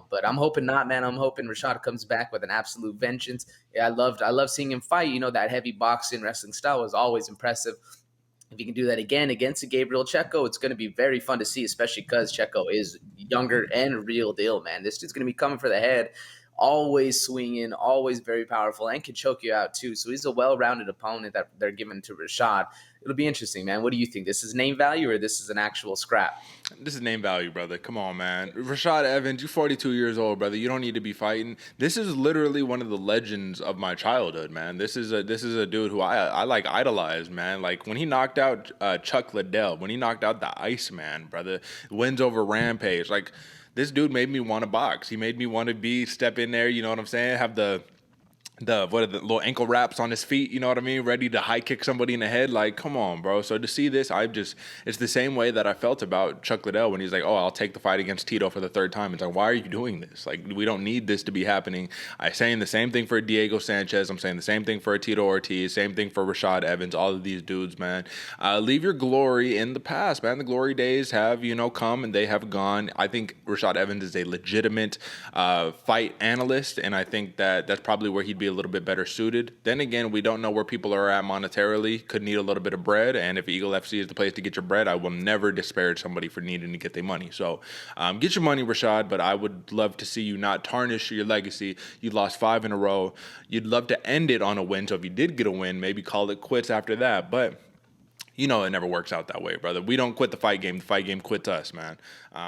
but I'm hoping not, man. I'm hoping Rashad comes back with an absolute vengeance. Yeah, I love seeing him fight. That heavy boxing wrestling style was always impressive. If he can do that again against a Gabriel Checo, it's going to be very fun to see, especially because Checo is younger and real deal, man. This dude's going to be coming for the head, always swinging, always very powerful, and can choke you out too. So he's a well-rounded opponent that they're giving to Rashad. It'll be interesting, man. What do you think? This is name value or this is an actual scrap? This is name value, brother. Come on, man. Rashad Evans, you're 42 years old, brother. You don't need to be fighting. This is literally one of the legends of my childhood, man. This is a dude who I like idolize, man. Like when he knocked out Chuck Liddell, when he knocked out the Iceman, brother, wins over Rampage. Like this dude made me want to box. He made me want to step in there. You know what I'm saying? Have the little ankle wraps on his feet, you know what I mean? Ready to high kick somebody in the head. Like, come on, bro. So to see this, it's the same way that I felt about Chuck Liddell when he's like, oh, I'll take the fight against Tito for the third time. It's like, why are you doing this? Like, we don't need this to be happening. I'm saying the same thing for Diego Sanchez. I'm saying the same thing for Tito Ortiz. Same thing for Rashad Evans. All of these dudes, man. Leave your glory in the past, man. The glory days have, come and they have gone. I think Rashad Evans is a legitimate fight analyst, and I think that's probably where he'd be a little bit better suited. Then again, we don't know where people are at monetarily. Could need a little bit of bread, and if Eagle FC is the place to get your bread, I will never disparage somebody for needing to get their money. So get your money, Rashad, but I would love to see you not tarnish your legacy. You lost 5 in a row. You'd love to end it on a win, so if you did get a win, maybe call it quits after that, but it never works out that way, brother. We don't quit the fight game. The fight game quits us, man.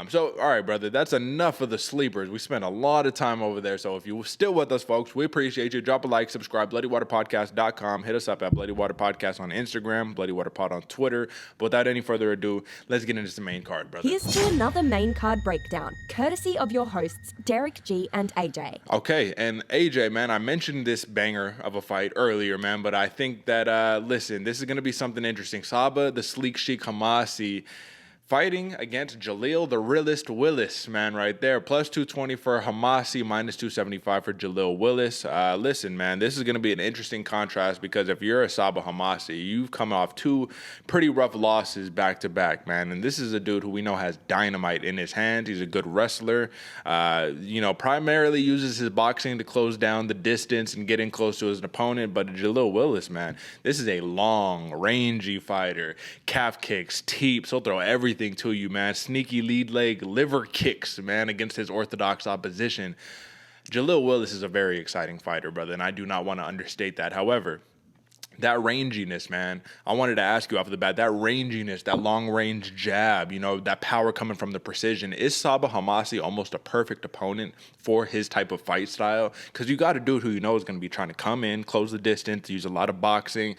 So, all right, brother, that's enough of the sleepers. We spent a lot of time over there. So if you're still with us, folks, we appreciate you. Drop a like, subscribe, BloodyWaterPodcast.com. Hit us up at Bloody Water Podcast on Instagram, Bloody Water Pod on Twitter. But without any further ado, let's get into the main card, brother. Here's to another main card breakdown, courtesy of your hosts, Derick G and AJ. Okay, and AJ, man, I mentioned this banger of a fight earlier, man, but I think that, listen, this is going to be something interesting. Sabah, the sleek chic Homasi, fighting against Jaleel, the realist Willis, man, right there. Plus 220 for Homasi, minus 275 for Jaleel Willis. Listen, man, this is going to be an interesting contrast because if you're a Sabah Homasi, you've come off 2 pretty rough losses back-to-back, man. And this is a dude who we know has dynamite in his hands. He's a good wrestler. Primarily uses his boxing to close down the distance and get in close to his opponent. But Jaleel Willis, man, this is a long, rangy fighter. Calf kicks, teeps, he'll throw everything to you, man. Sneaky lead leg liver kicks, man, against his orthodox opposition. Jaleel Willis is a very exciting fighter, brother, and I do not want to understate that. However, that ranginess, man, I wanted to ask you off the bat, that ranginess, that long-range jab, that power coming from the precision, is Sabah Homasi almost a perfect opponent for his type of fight style? Because you got a dude who is going to be trying to come in, close the distance, use a lot of boxing,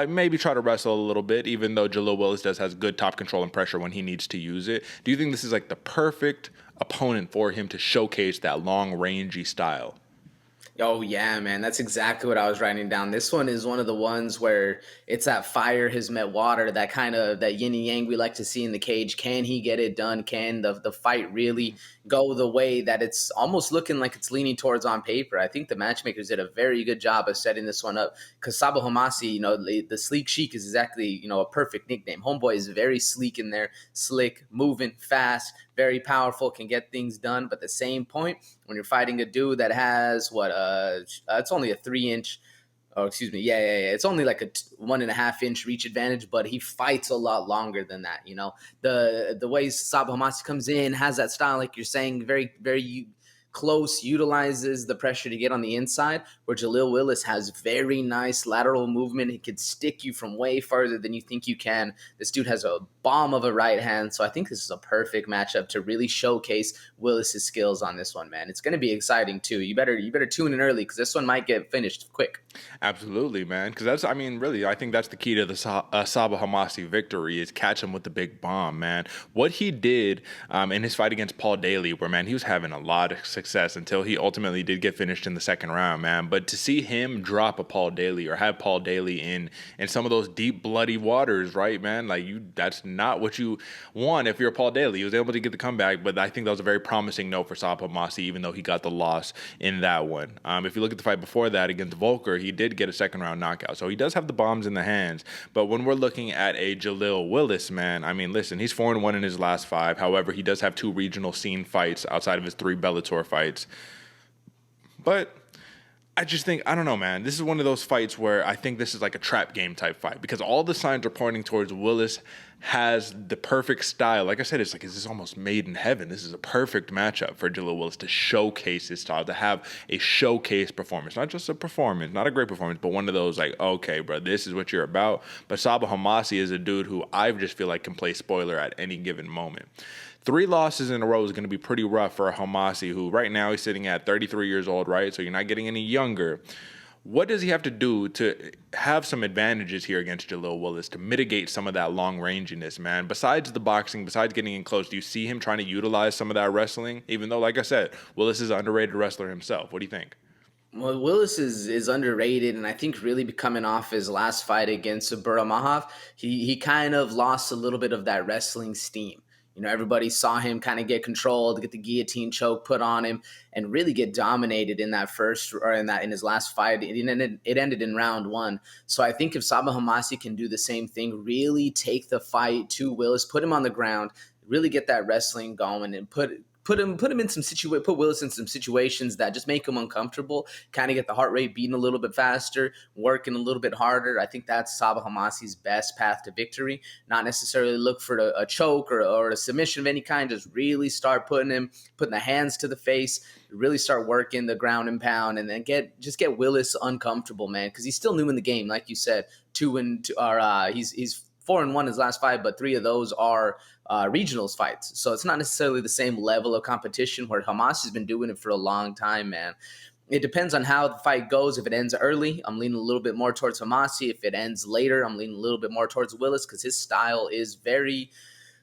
maybe try to wrestle a little bit, even though Jaleel Willis has good top control and pressure when he needs to use it. Do you think this is like the perfect opponent for him to showcase that long-rangey style? Oh, yeah, man. That's exactly what I was writing down. This one is one of the ones where it's that fire has met water, that kind of that yin and yang we like to see in the cage. Can he get it done? Can the fight really go the way that it's almost looking like it's leaning towards on paper? I think the matchmakers did a very good job of setting this one up because Sabah Homasi, the sleek chic is exactly, a perfect nickname. Homeboy is very sleek in there, slick, moving, fast, very powerful, can get things done. But at the same point, when you're fighting a dude that has it's only a 3-inch. Oh, excuse me. Yeah. It's only like a 1.5-inch reach advantage, but he fights a lot longer than that. The way Sabah Homasi comes in, has that style, like you're saying, very, very close, utilizes the pressure to get on the inside, where Jaleel Willis has very nice lateral movement. He could stick you from way farther than you think you can. This dude has a bomb of a right hand, so I think this is a perfect matchup to really showcase Willis's skills on this one, man. It's going to be exciting too. You better tune in early because this one might get finished quick. Absolutely, man. Because that's, I mean, really, I think that's the key to the Sabah Homasi victory is catch him with the big bomb, man. What he did in his fight against Paul Daly, where, man, he was having a lot of success until he ultimately did get finished in the second round, man. But to see him drop a Paul Daly or have Paul Daly in some of those deep, bloody waters, right, man? Like, that's not what you want if you're Paul Daly. He was able to get the comeback, but I think that was a very promising note for Sabah Homasi, even though he got the loss in that one. If you look at the fight before that against Volker, he did get a second round knockout. So he does have the bombs in the hands. But when we're looking at a Jaleel Willis, man, I mean, listen, he's 4-1 in his last 5. However, he does have 2 regional scene fights outside of his 3 Bellator fights. But I just think, I don't know, man. This is one of those fights where I think this is like a trap game type fight because all the signs are pointing towards Willis has the perfect style. Like I said, it's like, is this almost made in heaven? This is a perfect matchup for Jaleel Willis to showcase his style, to have a showcase performance. Not just a performance, not a great performance, but one of those like, okay, bro, this is what you're about. But Sabah Homasi is a dude who I just feel like can play spoiler at any given moment. 3 losses in a row is going to be pretty rough for a Homasi who right now he's sitting at 33 years old, right? So you're not getting any younger. What does he have to do to have some advantages here against Jaleel Willis to mitigate some of that long ranginess, man? Besides the boxing, besides getting in close, do you see him trying to utilize some of that wrestling? Even though, like I said, Willis is an underrated wrestler himself. What do you think? Well, Willis is underrated, and I think really coming off his last fight against Mamedov, he kind of lost a little bit of that wrestling steam. You know, everybody saw him kind of get controlled, get the guillotine choke put on him, and really get dominated in that first or in his last fight. It ended in round 1. So I think if Sabah Homasi can do the same thing, really take the fight to Willis, put him on the ground, really get that wrestling going, and put him in put Willis in some situations that just make him uncomfortable, kind of get the heart rate beating a little bit faster, working a little bit harder. I think that's Sabah Homasi's best path to victory. Not necessarily look for a choke or a submission of any kind. Just really start putting the hands to the face, really start working the ground and pound, and then get Willis uncomfortable, man, because he's still new in the game, like you said. He's 4-1 his last 5, but 3 of those are regionals fights. So it's not necessarily the same level of competition where Homasi's been doing it for a long time, man. It depends on how the fight goes. If it ends early, I'm leaning a little bit more towards Homasi. If it ends later, I'm leaning a little bit more towards Willis because his style is very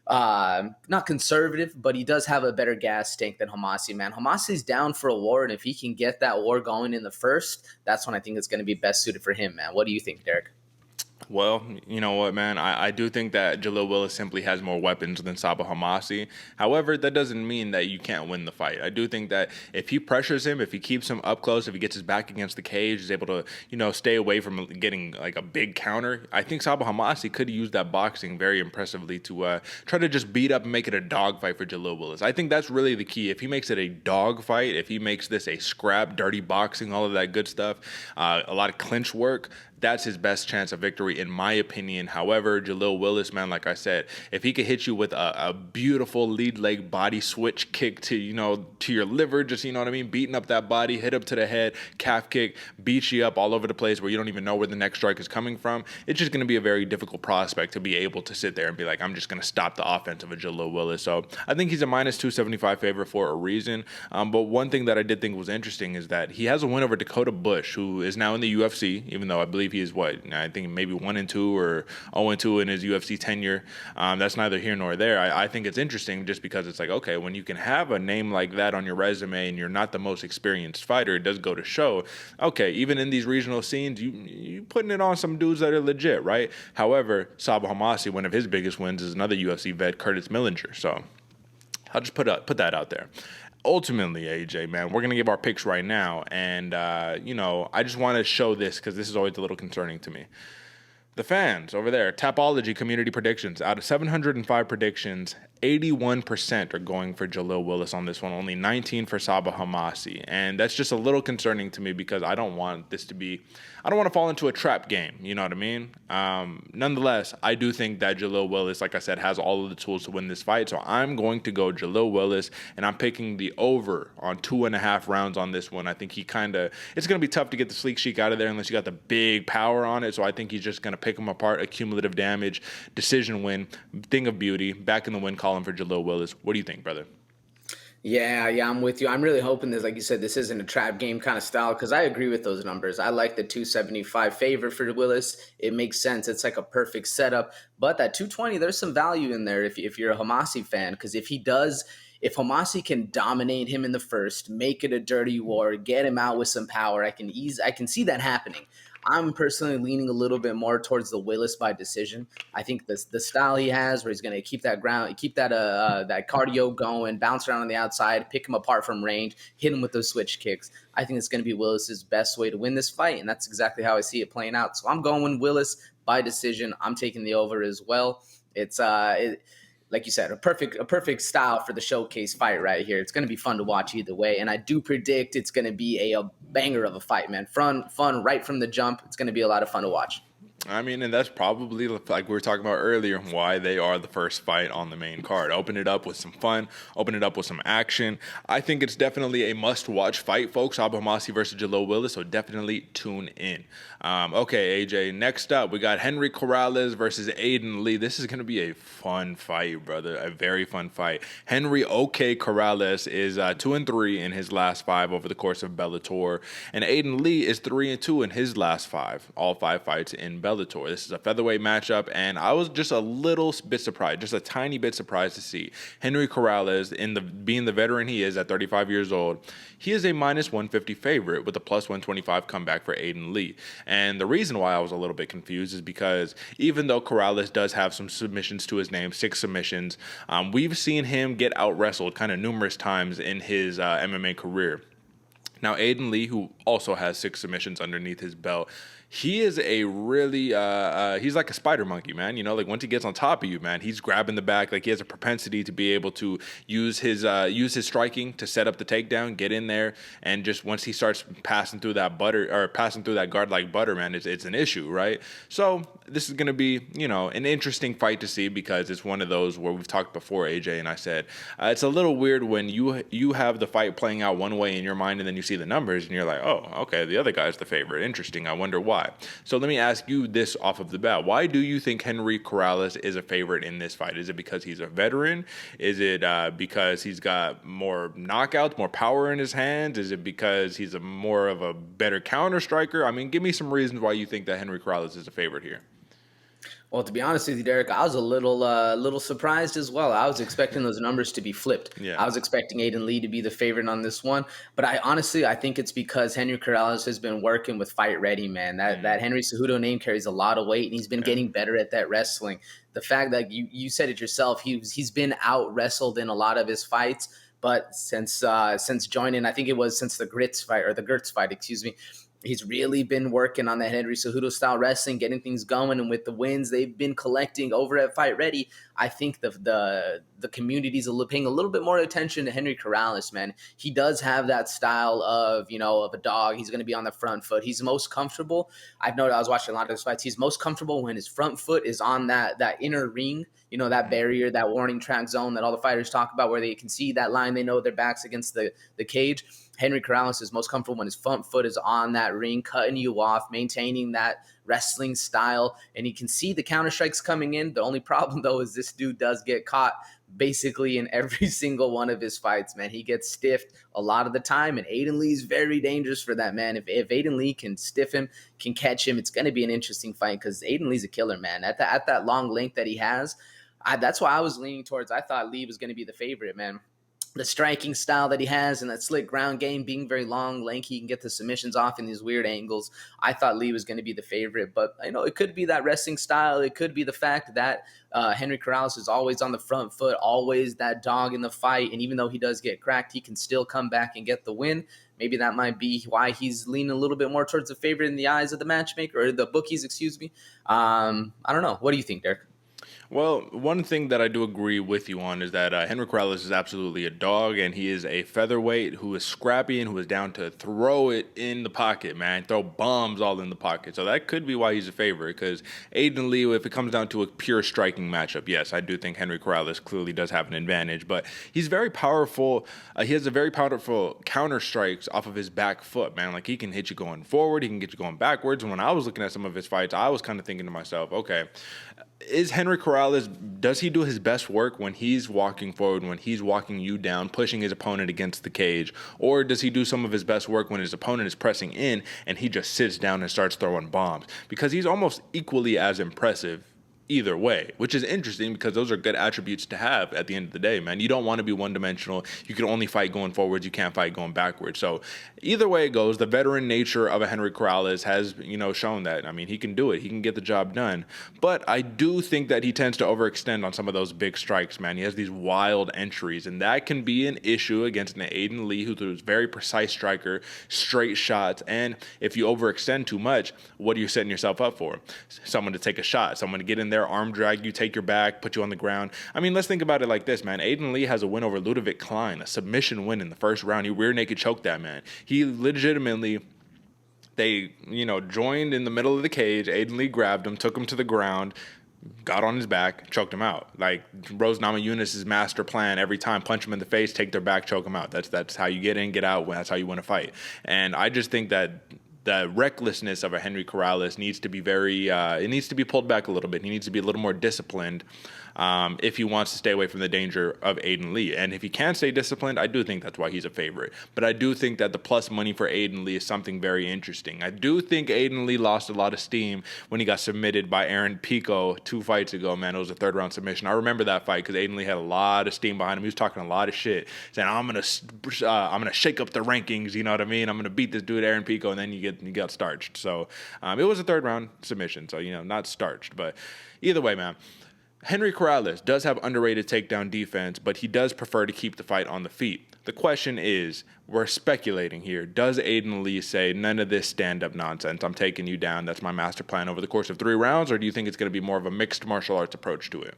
not conservative, but he does have a better gas tank than Homasi, man. Homasi's down for a war, and if he can get that war going in the first, that's when I think it's going to be best suited for him, man. What do you think, Derick? Well, you know what, man? I do think that Jaleel Willis simply has more weapons than Sabah Homasi. However, that doesn't mean that you can't win the fight. I do think that if he pressures him, if he keeps him up close, if he gets his back against the cage, is able to, stay away from getting like a big counter, I think Sabah Homasi could use that boxing very impressively to try to just beat up and make it a dog fight for Jaleel Willis. I think that's really the key. If he makes it a dog fight, if he makes this a scrap, dirty boxing, all of that good stuff, a lot of clinch work, that's his best chance of victory, in my opinion. However, Jaleel Willis, man, like I said, if he could hit you with a beautiful lead leg body switch kick to your liver, just, beating up that body, hit up to the head, calf kick, beat you up all over the place where you don't even know where the next strike is coming from, it's just going to be a very difficult prospect to be able to sit there and be like, I'm just going to stop the offense of a Jaleel Willis. So I think he's a minus 275 favorite for a reason. But one thing that I did think was interesting is that he has a win over Dakota Bush, who is now in the UFC, even though I believe he is I think maybe 1-2 or 0-2 in his UFC tenure. That's neither here nor there. I think it's interesting just because it's like, okay, when you can have a name like that on your resume and you're not the most experienced fighter, it does go to show, okay, even in these regional scenes, you putting it on some dudes that are legit, right? However, Sabah Homasi, one of his biggest wins is another UFC vet, Curtis Millinger. So I'll just put that out there. Ultimately, AJ, man, we're going to give our picks right now. And, I just want to show this because this is always a little concerning to me. The fans over there, Tapology Community Predictions, out of 705 predictions, 81% are going for Jaleel Willis on this one, only 19 for Sabah Homasi. And that's just a little concerning to me because I don't want to fall into a trap game. You know what I mean? Nonetheless, I do think that Jaleel Willis, like I said, has all of the tools to win this fight. So I'm going to go Jaleel Willis, and I'm picking the over on 2.5 rounds on this one. I think it's going to be tough to get the sleek sheik out of there unless you got the big power on it. So I think he's just going to pick him apart, accumulative damage, decision win, thing of beauty, back in the win column for Jaleel Willis. What do you think, brother? Yeah, I'm with you. I'm really hoping this, like you said, this isn't a trap game kind of style because I agree with those numbers. I like the 275 favor for Willis. It makes sense. It's like a perfect setup. But that 220, there's some value in there if you're a Homasi fan, because if Homasi can dominate him in the first, make it a dirty war, get him out with some power, I can see that happening. I'm personally leaning a little bit more towards the Willis by decision. I think the style he has, where he's going to keep that that cardio going, bounce around on the outside, pick him apart from range, hit him with those switch kicks. I think it's going to be Willis's best way to win this fight, and that's exactly how I see it playing out. So I'm going Willis by decision. I'm taking the over as well. It's like you said, a perfect style for the showcase fight right here. It's going to be fun to watch either way, and I do predict it's going to be a banger of a fight, man. Fun right from the jump. It's going to be a lot of fun to watch. I mean, and that's probably, like we were talking about earlier, why they are the first fight on the main card. Open it up with some fun, open it up with some action. I think it's definitely a must-watch fight, folks. Sabah Homasi versus Jaleel Willis, so definitely tune in. Okay, AJ, next up, we got Henry Corrales versus Aiden Lee. This is going to be a fun fight, brother, a very fun fight. Henry Corrales is 2-3 in his last 5 over the course of Bellator, and Aiden Lee is 3-2 in his last 5, all 5 fights in Bellator. This is a featherweight matchup, and I was just a little bit surprised, just a tiny bit surprised to see Henry Corrales, being the veteran he is at 35 years old. He is a minus 150 favorite with a plus 125 comeback for Aiden Lee. And the reason why I was a little bit confused is because even though Corrales does have some submissions to his name, 6 submissions, we've seen him get out-wrestled kind of numerous times in his MMA career. Now, Aiden Lee, who also has 6 submissions underneath his belt, he is a really, he's like a spider monkey, man. You know, like once he gets on top of you, man, he's grabbing the back. Like he has a propensity to be able to use his striking to set up the takedown, get in there, and just once he starts passing through that guard like butter, man, it's an issue, right? So this is going to be, you know, an interesting fight to see because it's one of those where we've talked before, AJ, and I said, it's a little weird when you have the fight playing out one way in your mind and then you see the numbers and you're like, oh, okay, the other guy's the favorite. Interesting. I wonder why. So let me ask you this off of the bat. Why do you think Henry Corrales is a favorite in this fight? Is it because he's a veteran? Is it because he's got more knockouts, more power in his hands? Is it because he's more of a better counter striker? I mean, give me some reasons why you think that Henry Corrales is a favorite here. Well, to be honest with you, Derick, I was a little surprised as well. I was expecting those numbers to be flipped. Yeah. I was expecting Aiden Lee to be the favorite on this one. But I think it's because Henry Corrales has been working with Fight Ready, man. That Henry Cejudo name carries a lot of weight, and he's been getting better at that wrestling. The fact that you said it yourself, he's been out-wrestled in a lot of his fights. But since joining, I think it was since the Gertz fight, excuse me, he's really been working on that Henry Cejudo style wrestling, getting things going, and with the wins they've been collecting over at Fight Ready, I think the community's paying a little bit more attention to Henry Corrales, man. He does have that style of a dog. He's going to be on the front foot. He's most comfortable. I've noticed, I was watching a lot of his fights. He's most comfortable when his front foot is on that inner ring, that barrier, that warning track zone that all the fighters talk about, where they can see that line. They know their back's against the cage. Henry Corrales is most comfortable when his front foot is on that ring, cutting you off, maintaining that wrestling style, and he can see the counter strikes coming in. The only problem, though, is this dude does get caught basically in every single one of his fights, man. He gets stiffed a lot of the time, and Aiden Lee's very dangerous for that, man. If Aiden Lee can stiff him, can catch him, it's going to be an interesting fight because Aiden Lee's a killer, man. At that long length that he has, that's why I was leaning towards. I thought Lee was going to be the favorite, man. The striking style that he has and that slick ground game, being very long, lanky, he can get the submissions off in these weird angles. I thought Lee was going to be the favorite, but it could be that wrestling style. It could be the fact that Henry Corrales is always on the front foot, always that dog in the fight, and even though he does get cracked, he can still come back and get the win. Maybe that might be why he's leaning a little bit more towards the favorite in the eyes of the matchmaker, or the bookies, excuse me. I don't know. What do you think, Derick? Well, one thing that I do agree with you on is that Henry Corrales is absolutely a dog, and he is a featherweight who is scrappy and who is down to throw it in the pocket, man. Throw bombs all in the pocket. So that could be why he's a favorite, because Aiden Lee, if it comes down to a pure striking matchup, yes, I do think Henry Corrales clearly does have an advantage, but he's very powerful. He has a very powerful counter strikes off of his back foot, man. Like, he can hit you going forward, he can get you going backwards. And when I was looking at some of his fights, I was kind of thinking to myself, okay, is Henry Corrales, does he do his best work when he's walking forward, when he's walking you down, pushing his opponent against the cage? Or does he do some of his best work when his opponent is pressing in and he just sits down and starts throwing bombs? Because he's almost equally as impressive either way, which is interesting because those are good attributes to have at the end of the day, man. You don't want to be one-dimensional. You can only fight going forwards. You can't fight going backwards. So either way it goes, the veteran nature of a Henry Corrales has, shown that. I mean, he can do it. He can get the job done. But I do think that he tends to overextend on some of those big strikes, man. He has these wild entries, and that can be an issue against an Aiden Lee, who's a very precise striker, straight shots. And if you overextend too much, what are you setting yourself up for? Someone to take a shot, someone to get in there, arm drag you, take your back, put you on the ground. I mean, let's think about it like this, man. Aiden Lee has a win over Ludovic Klein, a submission win in the first round. He rear naked choked that man. He legitimately, they, joined in the middle of the cage. Aiden Lee grabbed him, took him to the ground, got on his back, choked him out. Like Rose Namajunas' master plan every time: punch him in the face, take their back, choke him out. That's how you get in, get out. That's how you win a fight. And I just think that the recklessness of a Henry Corrales needs to be it needs to be pulled back a little bit. He needs to be a little more disciplined if he wants to stay away from the danger of Aiden Lee. And if he can stay disciplined, I do think that's why he's a favorite. But I do think that the plus money for Aiden Lee is something very interesting. I do think Aiden Lee lost a lot of steam when he got submitted by Aaron Pico 2 fights ago, man. It was a 3rd-round submission. I remember that fight because Aiden Lee had a lot of steam behind him. He was talking a lot of shit, saying, I'm gonna shake up the rankings, you know what I mean? I'm gonna beat this dude Aaron Pico, and then you got starched. So it was a 3rd-round submission, so not starched. But either way, man, Henry Corrales does have underrated takedown defense, but he does prefer to keep the fight on the feet. The question is, we're speculating here, does Aiden Lee say, none of this stand-up nonsense, I'm taking you down, that's my master plan over the course of 3 rounds, or do you think it's going to be more of a mixed martial arts approach to it?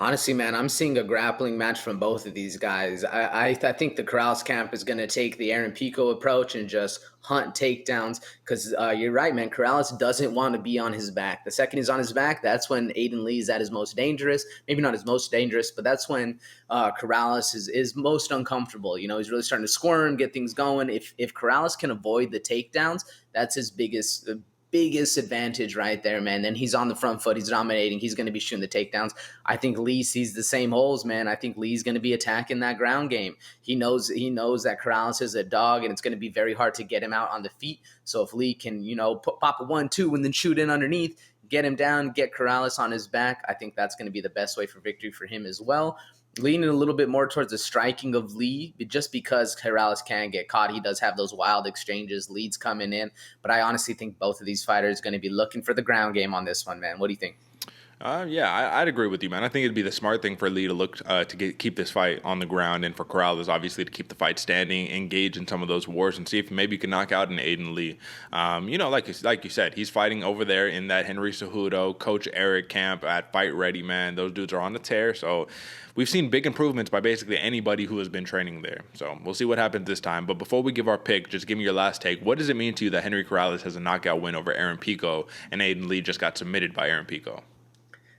Honestly, man, I'm seeing a grappling match from both of these guys. I think the Corrales camp is going to take the Aaron Pico approach and just hunt takedowns because you're right, man. Corrales doesn't want to be on his back. The second he's on his back, that's when Aiden Lee is at his most dangerous. Maybe not his most dangerous, but that's when Corrales is most uncomfortable. He's really starting to squirm, get things going. If Corrales can avoid the takedowns, that's his biggest advantage right there, man. Then he's on the front foot. He's dominating. He's going to be shooting the takedowns. I think Lee sees the same holes, man. I think Lee's going to be attacking that ground game. He knows that Corrales is a dog, and it's going to be very hard to get him out on the feet. So if Lee can, pop a 1-2 and then shoot in underneath, get him down, get Corrales on his back, I think that's going to be the best way for victory for him as well. Leaning a little bit more towards the striking of Lee, just because Corrales can get caught. He does have those wild exchanges, leads coming in. But I honestly think both of these fighters are going to be looking for the ground game on this one, man. What do you think? I'd agree with you, man. I think it'd be the smart thing for Lee to look to keep this fight on the ground, and for Corrales, obviously, to keep the fight standing, engage in some of those wars, and see if maybe you can knock out an Aiden Lee. Like you said, he's fighting over there in that Henry Cejudo, Coach Eric camp at Fight Ready, man. Those dudes are on the tear, so we've seen big improvements by basically anybody who has been training there. So we'll see what happens this time. But before we give our pick, just give me your last take. What does it mean to you that Henry Corrales has a knockout win over Aaron Pico, and Aiden Lee just got submitted by Aaron Pico?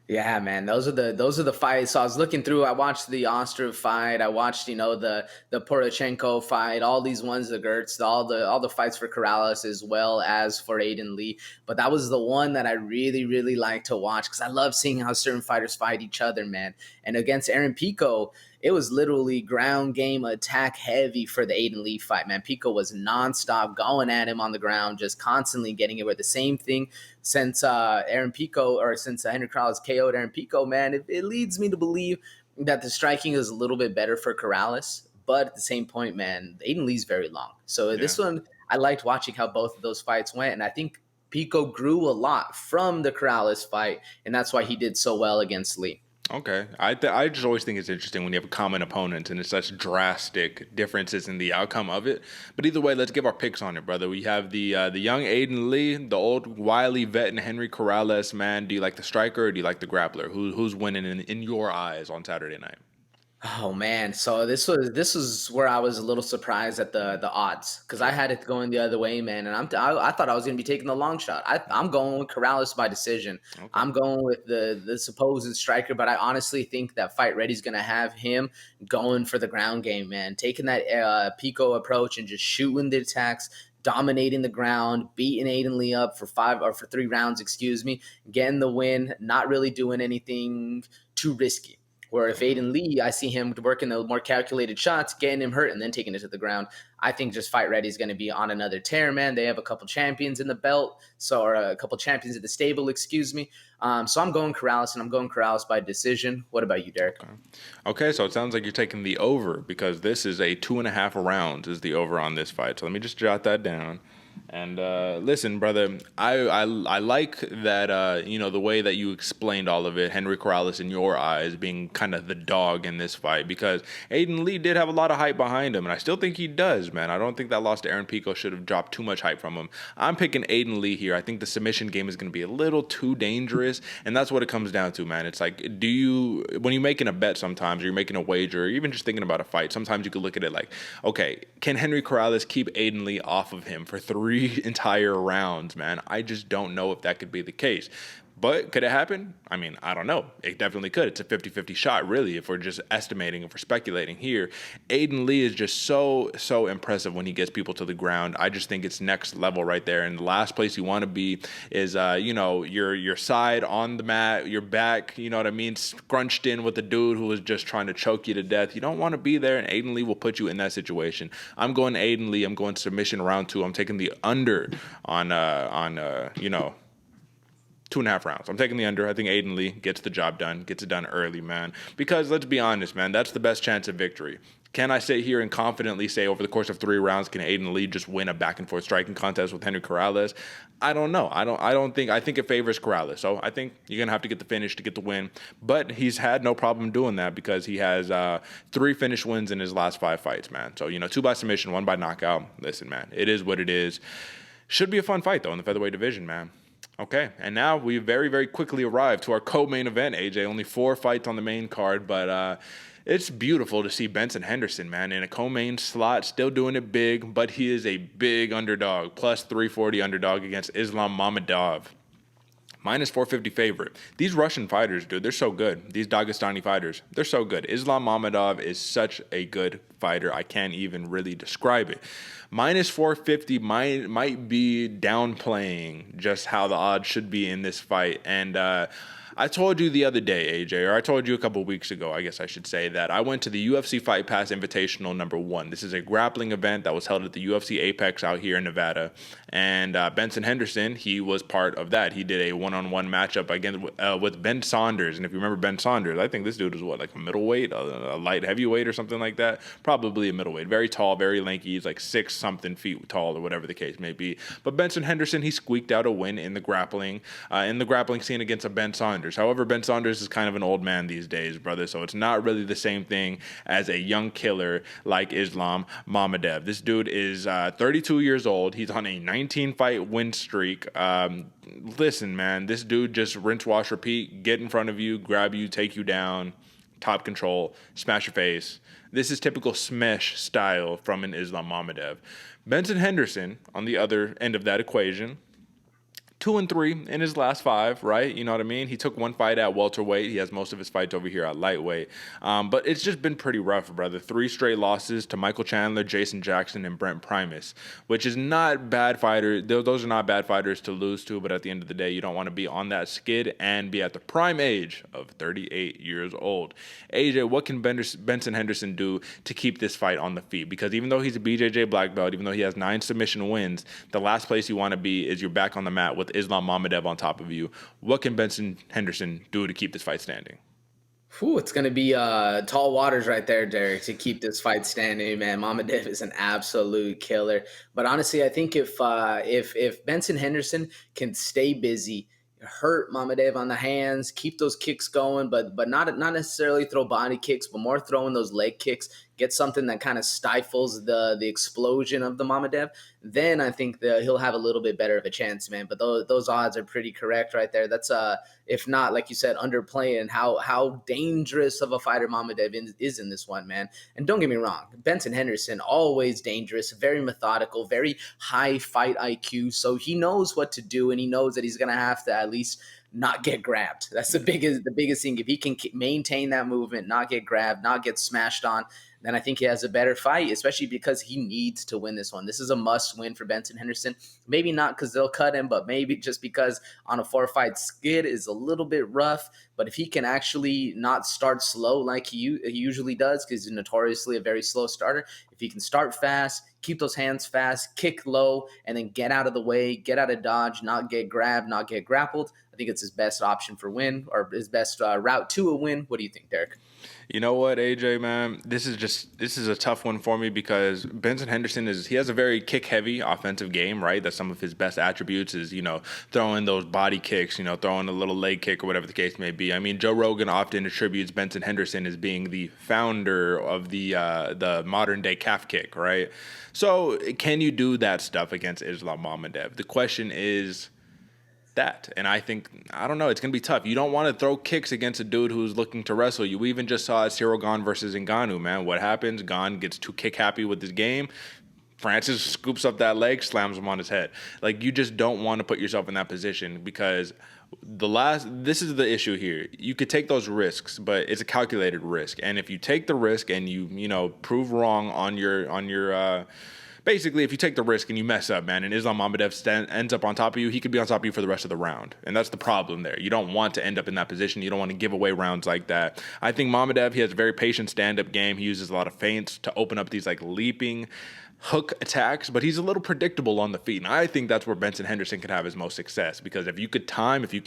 Yeah, man, those are the fights. So I was looking through. I watched the Ostrov fight. I watched the Poroshenko fight. All these ones, the Gertz, all the fights for Corrales as well as for Aiden Lee. But that was the one that I really, really like to watch because I love seeing how certain fighters fight each other, man. And against Aaron Pico, it was literally ground game attack heavy for the Aiden Lee fight, man. Pico was nonstop going at him on the ground, just constantly getting it. With the same thing since Henry Corrales KO'd Aaron Pico, man, it leads me to believe that the striking is a little bit better for Corrales. But at the same point, man, Aiden Lee's very long. So this one, I liked watching how both of those fights went. And I think Pico grew a lot from the Corrales fight, and that's why he did so well against Lee. Okay. I just always think it's interesting when you have a common opponent and it's such drastic differences in the outcome of it. But either way, let's give our picks on it, brother. We have the young Aiden Lee, the old wily vet, and Henry Corrales. Man, do you like the striker or do you like the grappler? Who's winning in your eyes on Saturday night? Oh man, so this was where I was a little surprised at the odds because I had it going the other way, man, and I thought I was gonna be taking the long shot. I'm going with Corrales by decision. Okay. I'm going with the supposed striker, but I honestly think that Fight Ready's gonna have him going for the ground game, man, taking that Pico approach and just shooting the attacks, dominating the ground, beating Aiden Lee up for 3 rounds, getting the win, not really doing anything too risky. Where if Aiden Lee, I see him working the more calculated shots, getting him hurt, and then taking it to the ground. I think just Fight Ready is going to be on another tear, man. They have a couple champions in the belt, or a couple champions at the stable, So I'm going Corrales, and I'm going Corrales by decision. What about you, Derick? Okay, so it sounds like you're taking the over because this is a 2.5 rounds is the over on this fight. So let me just jot that down. And listen, brother, I like that, the way that you explained all of it, Henry Corrales in your eyes being kind of the dog in this fight, because Aiden Lee did have a lot of hype behind him, and I still think he does, man. I don't think that loss to Aaron Pico should have dropped too much hype from him. I'm picking Aiden Lee here. I think the submission game is going to be a little too dangerous, and that's what it comes down to, man. It's like, when you're making a bet sometimes, or you're making a wager, or even just thinking about a fight, sometimes you could look at it like, okay, can Henry Corrales keep Aiden Lee off of him for 3 entire rounds, man? I just don't know if that could be the case. But could it happen? I mean, I don't know. It definitely could. It's a 50-50 shot, really, if we're just estimating, if we're speculating here. Aiden Lee is just so impressive when he gets people to the ground. I just think it's next level right there. And the last place you want to be is, your side on the mat, your back, you know what I mean, scrunched in with the dude who is just trying to choke you to death. You don't want to be there, and Aiden Lee will put you in that situation. I'm going Aiden Lee. I'm going submission round 2. I'm taking the under on 2.5 rounds. I'm taking the under. I think Aiden Lee gets the job done, gets it done early, man. Because let's be honest, man, that's the best chance of victory. Can I sit here and confidently say over the course of 3 rounds, can Aiden Lee just win a back and forth striking contest with Henry Corrales? I don't know. I think it favors Corrales. So I think you're going to have to get the finish to get the win. But he's had no problem doing that because he has 3 finish wins in his last 5 fights, man. So, 2 by submission, 1 by knockout. Listen, man, it is what it is. Should be a fun fight, though, in the featherweight division, man. Okay, and now we very, very quickly arrived to our co-main event, AJ. Only 4 fights on the main card, but it's beautiful to see Benson Henderson, man, in a co-main slot, still doing it big, but he is a big underdog, plus 340 underdog against Islam Mamedov. Minus 450 favorite. These Russian fighters, dude, they're so good. These Dagestani fighters, they're so good. Islam Mamedov is such a good fighter. I can't even really describe it. Minus 450 might be downplaying just how the odds should be in this fight. And I told you the other day, AJ, or I told you a couple weeks ago, I guess I should say, that I went to the UFC Fight Pass Invitational #1. This is a grappling event that was held at the UFC Apex out here in Nevada. And Benson Henderson, he was part of that. He did a one-on-one matchup again with Ben Saunders. And if you remember Ben Saunders, I think this dude was like a middleweight, a light heavyweight or something like that. Probably a middleweight. Very tall, very lanky. He's like 6-something feet tall or whatever the case may be. But Benson Henderson, he squeaked out a win in the grappling scene against a Ben Saunders. However, Ben Saunders is kind of an old man these days, brother, so it's not really the same thing as a young killer like Islam Mamedov. This dude is 32 years old. He's on a 19-fight win streak. Listen, man, this dude just rinse, wash, repeat, get in front of you, grab you, take you down, top control, smash your face. This is typical smash style from an Islam Mamedov. Benson Henderson, on the other end of that equation, 2-3 in his last 5, right? You know what I mean? He took 1 fight at welterweight. He has most of his fights over here at lightweight. But it's just been pretty rough, brother. 3 straight losses to Michael Chandler, Jason Jackson, and Brent Primus, which is not bad fighters. Those are not bad fighters to lose to, but at the end of the day, you don't want to be on that skid and be at the prime age of 38 years old. AJ, what can Benson Henderson do to keep this fight on the feet? Because even though he's a BJJ black belt, even though he has 9 submission wins, the last place you want to be is you're back on the mat with Islam Mamedov on top of you. What can Benson Henderson do to keep this fight standing? It's going to be tall waters right there, Derick, to keep this fight standing, man. Mamedov is an absolute killer. But honestly, I think if Benson Henderson can stay busy, hurt Mamedov on the hands, keep those kicks going, but not necessarily throw body kicks, but more throwing those leg kicks, get something that kind of stifles the explosion of the Mamedov, then I think that he'll have a little bit better of a chance, man. But those odds are pretty correct right there. That's if not, like you said, underplaying how dangerous of a fighter Mamedov is in this one, man. And don't get me wrong, Benson Henderson, always dangerous, very methodical, very high fight IQ. So he knows what to do, and he knows that he's going to have to at least not get grabbed. That's the biggest thing. If he can maintain that movement, not get grabbed, not get smashed on, then I think he has a better fight, especially because he needs to win this one. This is a must win for Benson Henderson. Maybe not because they'll cut him, but maybe just because on a 4-fight skid is a little bit rough. But if he can actually not start slow like he usually does, because he's notoriously a very slow starter, if he can start fast, keep those hands fast, kick low, and then get out of the way, get out of dodge, not get grabbed, not get grappled, I think it's his best option for win, or his best route to a win. What do you think, Derick? You know what, AJ, man, this is a tough one for me because Benson Henderson he has a very kick-heavy offensive game, right? That's some of his best attributes is, throwing those body kicks, throwing a little leg kick or whatever the case may be. I mean, Joe Rogan often attributes Benson Henderson as being the founder of the modern-day calf kick, right? So can you do that stuff against Islam Mamedov? The question is that. And I don't know, it's going to be tough. You don't want to throw kicks against a dude who's looking to wrestle you. We even just saw Cyril Gane versus Ngannou, man. What happens? Gane gets too kick happy with his game. Francis scoops up that leg, slams him on his head. Like, you just don't want to put yourself in that position because this is the issue here. You could take those risks, but it's a calculated risk. And if you take the risk and you prove wrong on your basically, if you take the risk and you mess up, man, and Islam Mamedov ends up on top of you, he could be on top of you for the rest of the round. And that's the problem there. You don't want to end up in that position. You don't want to give away rounds like that. I think Mamedov, he has a very patient stand-up game. He uses a lot of feints to open up these leaping hook attacks, but he's a little predictable on the feet. And I think that's where Benson Henderson could have his most success, because if you can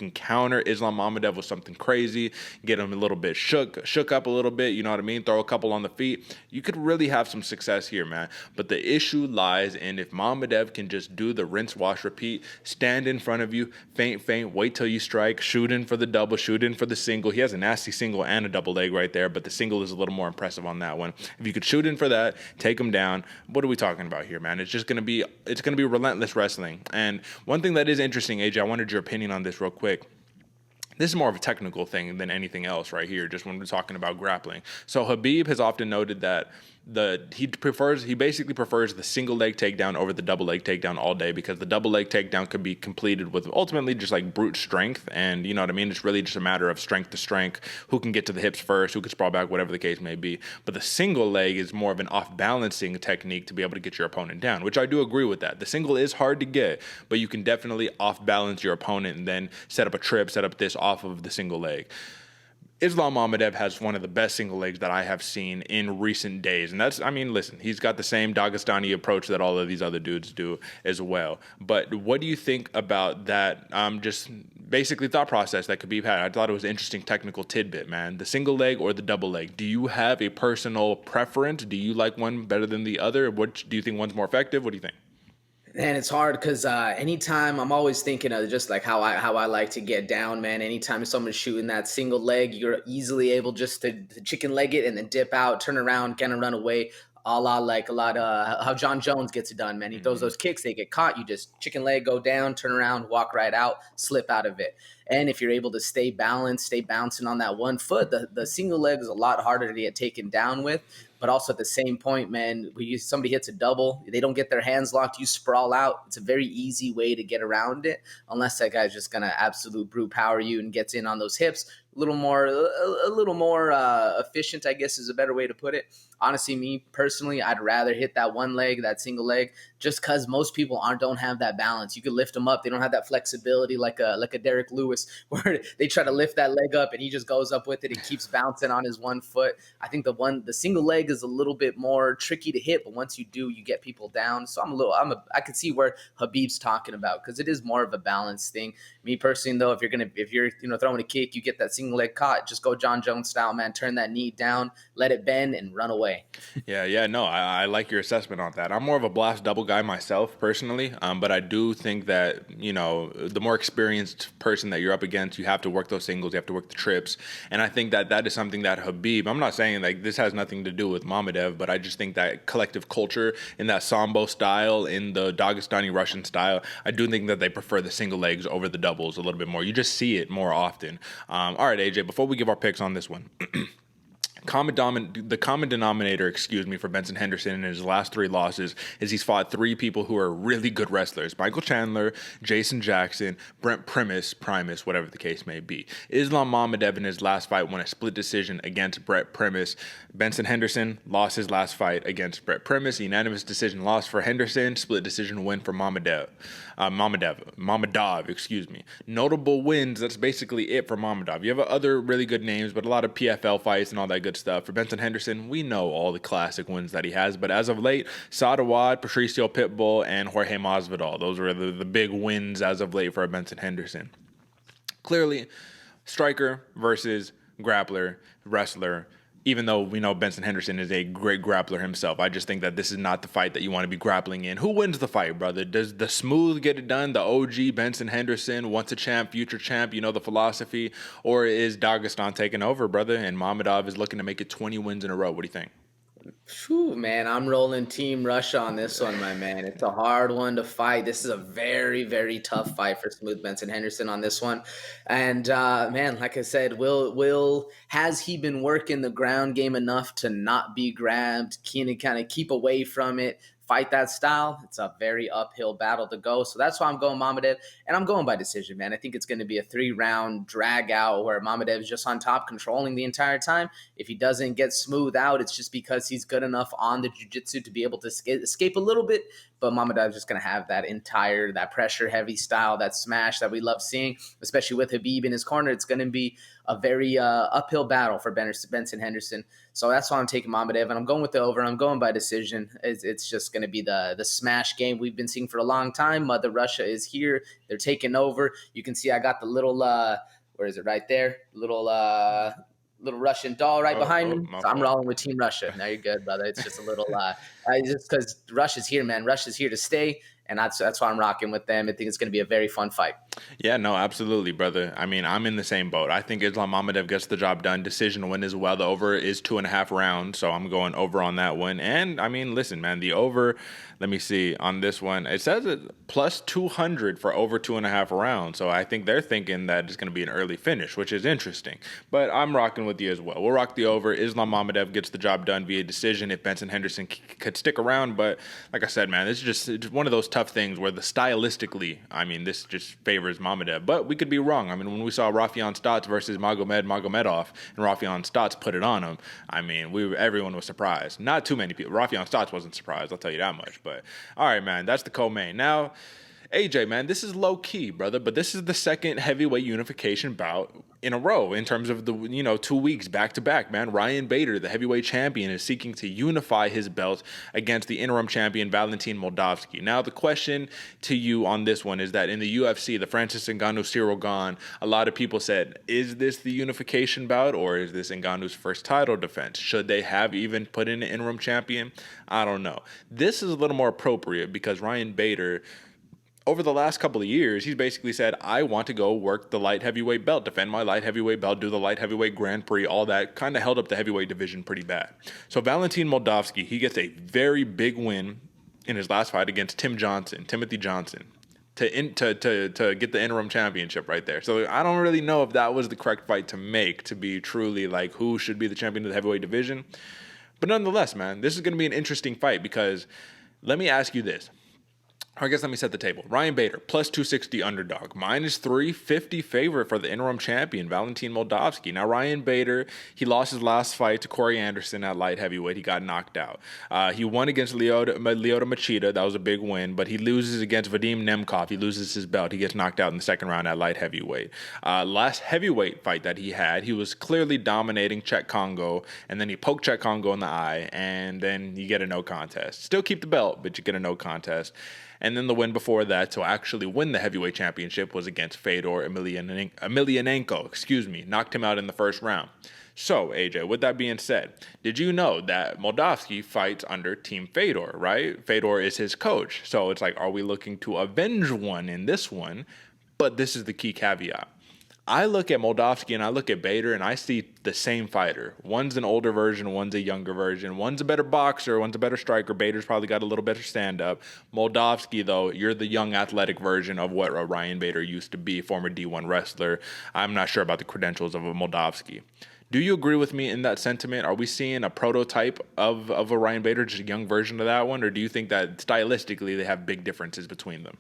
counter Islam Mamedov with something crazy, get him a little bit shook up a little bit, you know what I mean? Throw a couple on the feet, you could really have some success here, man. But the issue lies in if Mamedov can just do the rinse, wash, repeat, stand in front of you, feint, wait till you strike, shoot in for the double, shoot in for the single. He has a nasty single and a double leg right there, but the single is a little more impressive on that one. If you could shoot in for that, take him down, what are we talking about here, man? It's going to be relentless wrestling. And one thing that is interesting, AJ, I wanted your opinion on this real quick. This is more of a technical thing than anything else right here, just when we're talking about grappling. So Khabib has often noted that he basically prefers the single leg takedown over the double leg takedown all day, because the double leg takedown could be completed with ultimately just brute strength, and you know what I mean, it's really just a matter of strength to strength, who can get to the hips first, who can sprawl back, whatever the case may be. But the single leg is more of an off balancing technique to be able to get your opponent down, which I do agree with that. The single is hard to get, but you can definitely off balance your opponent and then set up a trip, set up this off of the single leg. Islam Mamedov has one of the best single legs that I have seen in recent days. And listen, he's got the same Dagestani approach that all of these other dudes do as well. But what do you think about that just basically thought process that Khabib had? I thought it was an interesting technical tidbit, man. The single leg or the double leg? Do you have a personal preference? Do you like one better than the other? What do you think one's more effective? What do you think? Man, it's hard because anytime I'm always thinking of just how I like to get down, man. Anytime someone's shooting that single leg, you're easily able just to chicken leg it and then dip out, turn around, kind of run away. A lot how John Jones gets it done, man. He throws those kicks, they get caught. You just chicken leg, go down, turn around, walk right out, slip out of it. And if you're able to stay balanced, stay bouncing on that one foot, the single leg is a lot harder to get taken down with. But also at the same point, man, when somebody hits a double, they don't get their hands locked, you sprawl out. It's a very easy way to get around it, unless that guy's just going to absolute brute power you and gets in on those hips. A little more efficient, I guess is a better way to put it. Honestly, me personally, I'd rather hit that one leg, that single leg, just because most people don't have that balance. You could lift them up. They don't have that flexibility like a Derek Lewis, where they try to lift that leg up and he just goes up with it and keeps bouncing on his one foot. I think the single leg is a little bit more tricky to hit, but once you do, you get people down. So I could see where Khabib's talking about, because it is more of a balance thing. Me personally, though, if you're throwing a kick, you get that single single leg caught. Just go John Jones style, man. Turn that knee down, let it bend, and run away. Yeah, no, I like your assessment on that. I'm more of a blast double guy myself, personally, but I do think that, the more experienced person that you're up against, you have to work those singles, you have to work the trips, and I think that is something that Khabib, I'm not saying like this has nothing to do with Mamedov, but I just think that collective culture in that Sambo style, in the Dagestani Russian style, I do think that they prefer the single legs over the doubles a little bit more. You just see it more often. All right, AJ, before we give our picks on this one, the common denominator, for Benson Henderson in his last 3 losses is he's fought 3 people who are really good wrestlers: Michael Chandler, Jason Jackson, Brent Primus, whatever the case may be. Islam Mamedov in his last fight won a split decision against Brent Primus. Benson Henderson lost his last fight against Brent Primus. Unanimous decision loss for Henderson. Split decision win for Mamedov. Notable wins, that's basically it for Mamedov. You have other really good names, but a lot of PFL fights and all that good stuff. For Benson Henderson, we know all the classic wins that he has, but as of late, Saad, Patricio Pitbull, and Jorge Masvidal. Those were the big wins as of late for Benson Henderson. Clearly, striker versus grappler, wrestler. Even though we know Benson Henderson is a great grappler himself, I just think that this is not the fight that you want to be grappling in. Who wins the fight, brother? Does the smooth get it done? The OG Benson Henderson, once a champ, future champ, you know the philosophy? Or is Dagestan taking over, brother, and Mamedov is looking to make it 20 wins in a row? What do you think? Whew, man, I'm rolling Team Russia on this one, my man. It's a hard one to fight. This is a very, very tough fight for Smooth Benson Henderson on this one. And, man, like I said, has he been working the ground game enough to not be grabbed, kind of keep away from it, fight that style? It's a very uphill battle to go. So that's why I'm going Mamedov, and I'm going by decision, man. I think it's going to be a 3-round drag out where Mamedov is just on top, controlling the entire time. If he doesn't get smooth out, it's just because he's good enough on the jiu-jitsu to be able to escape a little bit. But Mamedov is just going to have that pressure-heavy style, that smash that we love seeing, especially with Khabib in his corner. It's going to be a very uphill battle for Benson Henderson. So that's why I'm taking Mamedov, and I'm going with the over. I'm going by decision. It's just going to be the smash game we've been seeing for a long time. Mother Russia is here. They're taking over. You can see I got the little, where is it? Right there. Little Russian doll right behind me. So I'm rolling with Team Russia. Now you're good, brother. It's just a little, just because Russia's here, man. Russia's here to stay. And that's why I'm rocking with them. I think it's going to be a very fun fight. Yeah, no, absolutely, brother. I mean, I'm in the same boat. I think Islam Mamedov gets the job done. Decision win as well. The over is 2.5 rounds, so I'm going over on that one. And, I mean, listen, man, the over, let me see, on this one, it says it plus 200 for over 2.5 rounds. So I think they're thinking that it's going to be an early finish, which is interesting. But I'm rocking with you as well. We'll rock the over. Islam Mamedov gets the job done via decision if Benson Henderson could stick around. But like I said, man, it's just one of those tough things where stylistically, I mean, this just favors Mamedov. But we could be wrong. I mean, when we saw Rafion Stotts versus Mamedov, and Rafion Stotts put it on him, I mean, everyone was surprised. Not too many people. Rafion Stotts wasn't surprised, I'll tell you that much. But all right, man, that's the co-main. Now, AJ, man, this is low key, brother, but this is the second heavyweight unification bout in a row in terms of the 2 weeks back to back, man. Ryan Bader, the heavyweight champion, is seeking to unify his belt against the interim champion Valentin Moldavsky. Now, the question to you on this one is that in the UFC, the Francis Ngannou-Ciryl Gane, a lot of people said, is this the unification bout or is this Ngannou's first title defense? Should they have even put in an interim champion? I don't know. This is a little more appropriate because Ryan Bader, over the last couple of years, he's basically said, I want to go work the light heavyweight belt, defend my light heavyweight belt, do the light heavyweight Grand Prix, all that. Kind of held up the heavyweight division pretty bad. So Valentin Moldavsky, he gets a very big win in his last fight against Timothy Johnson, to get the interim championship right there. So I don't really know if that was the correct fight to make to be truly like who should be the champion of the heavyweight division. But nonetheless, man, this is going to be an interesting fight because let me ask you this. Or I guess let me set the table. Ryan Bader, plus 260 underdog, minus 350 favorite for the interim champion, Valentin Moldavsky. Now, Ryan Bader, he lost his last fight to Corey Anderson at light heavyweight. He got knocked out. He won against Lyoto Machida. That was a big win. But he loses against Vadim Nemkov. He loses his belt. He gets knocked out in the second round at light heavyweight. Last heavyweight fight that he had, he was clearly dominating Czech Congo. And then he poked Czech Congo in the eye. And then you get a no contest. Still keep the belt, but you get a no contest. And then the win before that to actually win the heavyweight championship was against Fedor Emelianenko, knocked him out in the first round. So, AJ, with that being said, did you know that Moldavsky fights under Team Fedor, right? Fedor is his coach. So it's like, are we looking to avenge one in this one? But this is the key caveat. I look at Moldavsky and I look at BADER and I see the same fighter. One's an older version, one's a younger version. One's a better boxer, one's a better striker. BADER's probably got a little better stand-up. Moldavsky, though, you're the young athletic version of what Ryan BADER used to be, former D1 wrestler. I'm not sure about the credentials of a Moldavsky. Do you agree with me in that sentiment? Are we seeing a prototype of a Ryan BADER, just a young version of that one? Or do you think that stylistically they have big differences between them?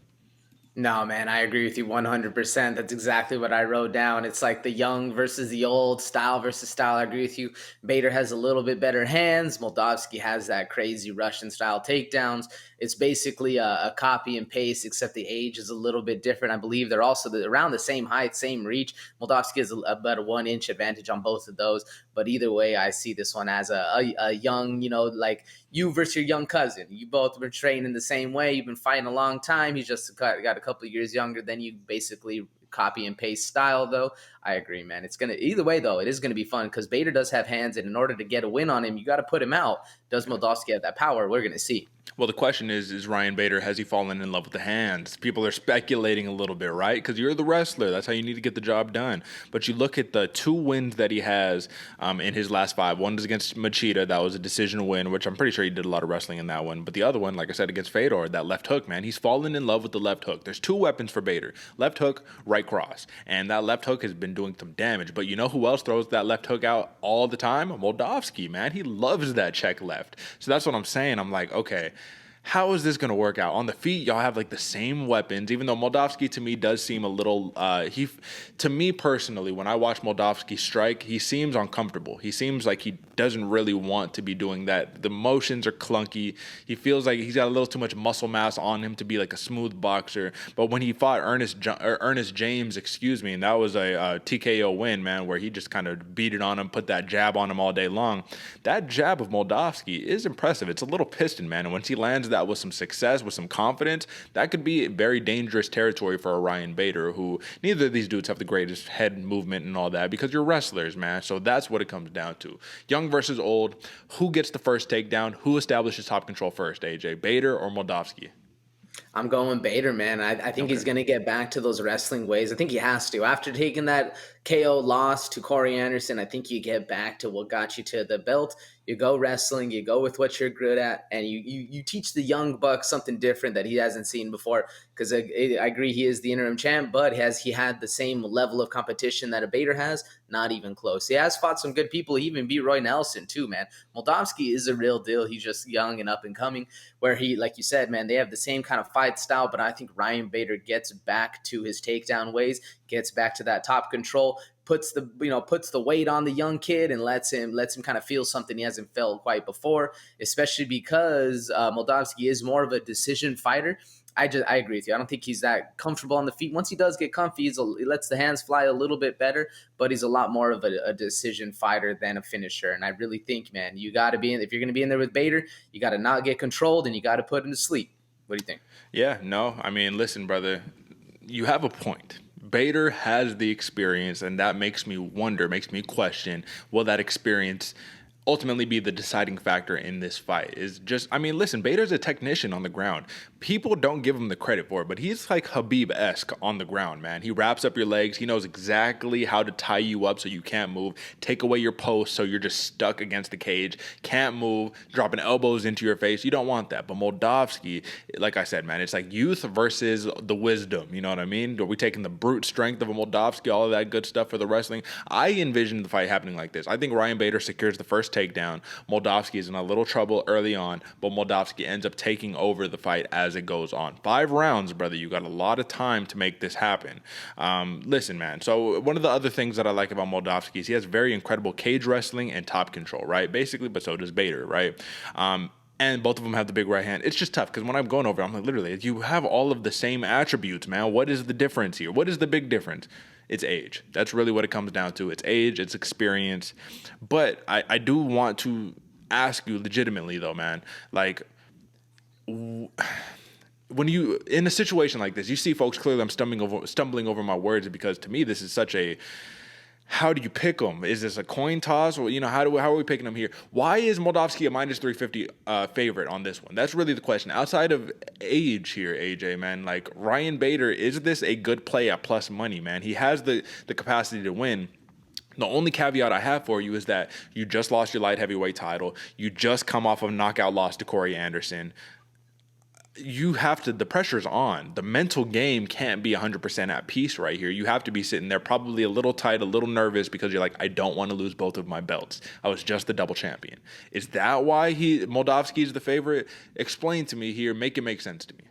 No, man, I agree with you 100%. That's exactly what I wrote down. It's like the young versus the old, style versus style. I agree with you. BADER has a little bit better hands. Moldavsky has that crazy Russian-style takedowns. It's basically a copy and paste, except the age is a little bit different. I believe they're also around the same height, same reach. Moldavsky has about a 1-inch advantage on both of those. But either way, I see this one as a young, like you versus your young cousin. You both were training the same way. You've been fighting a long time. He's just got a couple of years younger than you, basically copy and paste style, though. I agree, man. It's gonna either way, though. It is gonna be fun because BADER does have hands, and in order to get a win on him, you got to put him out. Does Moldavsky have that power? We're gonna see. Well, the question is Ryan BADER, has he fallen in love with the hands? People are speculating a little bit, right? Because you're the wrestler. That's how you need to get the job done. But you look at the 2 wins that he has in his last 5. One is against Machida. That was a decision win, which I'm pretty sure he did a lot of wrestling in that one. But the other one, like I said, against Fedor, that left hook, man. He's fallen in love with the left hook. There's 2 weapons for BADER. Left hook, right cross. And that left hook has been doing some damage. But you know who else throws that left hook out all the time? Moldavsky, man. He loves that check left. So that's what I'm saying. I'm like, okay, how is this going to work out? On the feet, y'all have like the same weapons, even though Moldavsky to me does seem a little, to me personally, when I watch Moldavsky strike, he seems uncomfortable. He seems like he doesn't really want to be doing that. The motions are clunky. He feels like he's got a little too much muscle mass on him to be like a smooth boxer. But when he fought Ernest James, and that was a TKO win, man, where he just kind of beat it on him, put that jab on him all day long. That jab of Moldavsky is impressive. It's a little piston, man. And once he lands that with some success, with some confidence, that could be very dangerous territory for a Ryan BADER, who neither of these dudes have the greatest head movement and all that, because you're wrestlers, man. So that's what it comes down to. Young versus old. Who gets the first takedown? Who establishes top control first, AJ? BADER or Moldavsky? I'm going BADER, man. I think he's going to get back to those wrestling ways. I think he has to. After taking that KO loss to Corey Anderson, I think you get back to what got you to the belt. You go wrestling, you go with what you're good at, and you teach the young buck something different that he hasn't seen before. Because I agree, he is the interim champ, but has he had the same level of competition that a BADER has? Not even close. He has fought some good people. He even beat Roy Nelson too, man. Moldavsky is a real deal. He's just young and up and coming. Where he, like you said, man, they have the same kind of fight style, but I think Ryan BADER gets back to his takedown ways, gets back to that top control, puts the weight on the young kid and lets him kind of feel something he hasn't felt quite before, especially because Moldavsky is more of a decision fighter. I agree with you. I don't think he's that comfortable on the feet. Once he does get comfy, he lets the hands fly a little bit better, but he's a lot more of a decision fighter than a finisher. And I really think, man, you got to be if you're going to be in there with BADER, you got to not get controlled and you got to put him to sleep. What do you think? Yeah, no, I mean, listen, brother, you have a point. BADER has the experience, and that makes me wonder, makes me question, will that experience ultimately be the deciding factor in this fight? Listen, BADER's a technician on the ground. People don't give him the credit for it, but he's like Habib-esque on the ground, man. He wraps up your legs. He knows exactly how to tie you up so you can't move, take away your post so you're just stuck against the cage, can't move, dropping elbows into your face. You don't want that. But Moldavsky, like I said, man, it's like youth versus the wisdom. You know what I mean? Are we taking the brute strength of a Moldavsky, all of that good stuff for the wrestling? I envision the fight happening like this. I think Ryan BADER secures the first takedown. Moldavsky is in a little trouble early on, but Moldavsky ends up taking over the fight as it goes on. 5 rounds, brother. You got a lot of time to make this happen. Listen, man. So one of the other things that I like about Moldavsky is he has very incredible cage wrestling and top control, right? Basically, but so does BADER, right? And both of them have the big right hand. It's just tough because when I'm going over, I'm like, literally, you have all of the same attributes, man. What is the difference here? What is the big difference? It's age. That's really what it comes down to. It's age, it's experience. But I do want to ask you legitimately, though, man, like, when you in a situation like this, you see folks clearly. I'm stumbling over my words because to me this is such a. How do you pick them? Is this a coin toss? Or, how are we picking them here? Why is Moldavsky a minus 350 favorite on this one? That's really the question. Outside of age here, AJ, man, like Ryan Bader, is this a good play at plus money, man? He has the capacity to win. The only caveat I have for you is that you just lost your light heavyweight title. You just come off of a knockout loss to Corey Anderson. You have to, the pressure's on. The mental game can't be 100% at peace right here. You have to be sitting there probably a little tight, a little nervous because you're like, I don't want to lose both of my belts. I was just the double champion. Is that why Moldavsky is the favorite? Explain to me here. Make it make sense to me.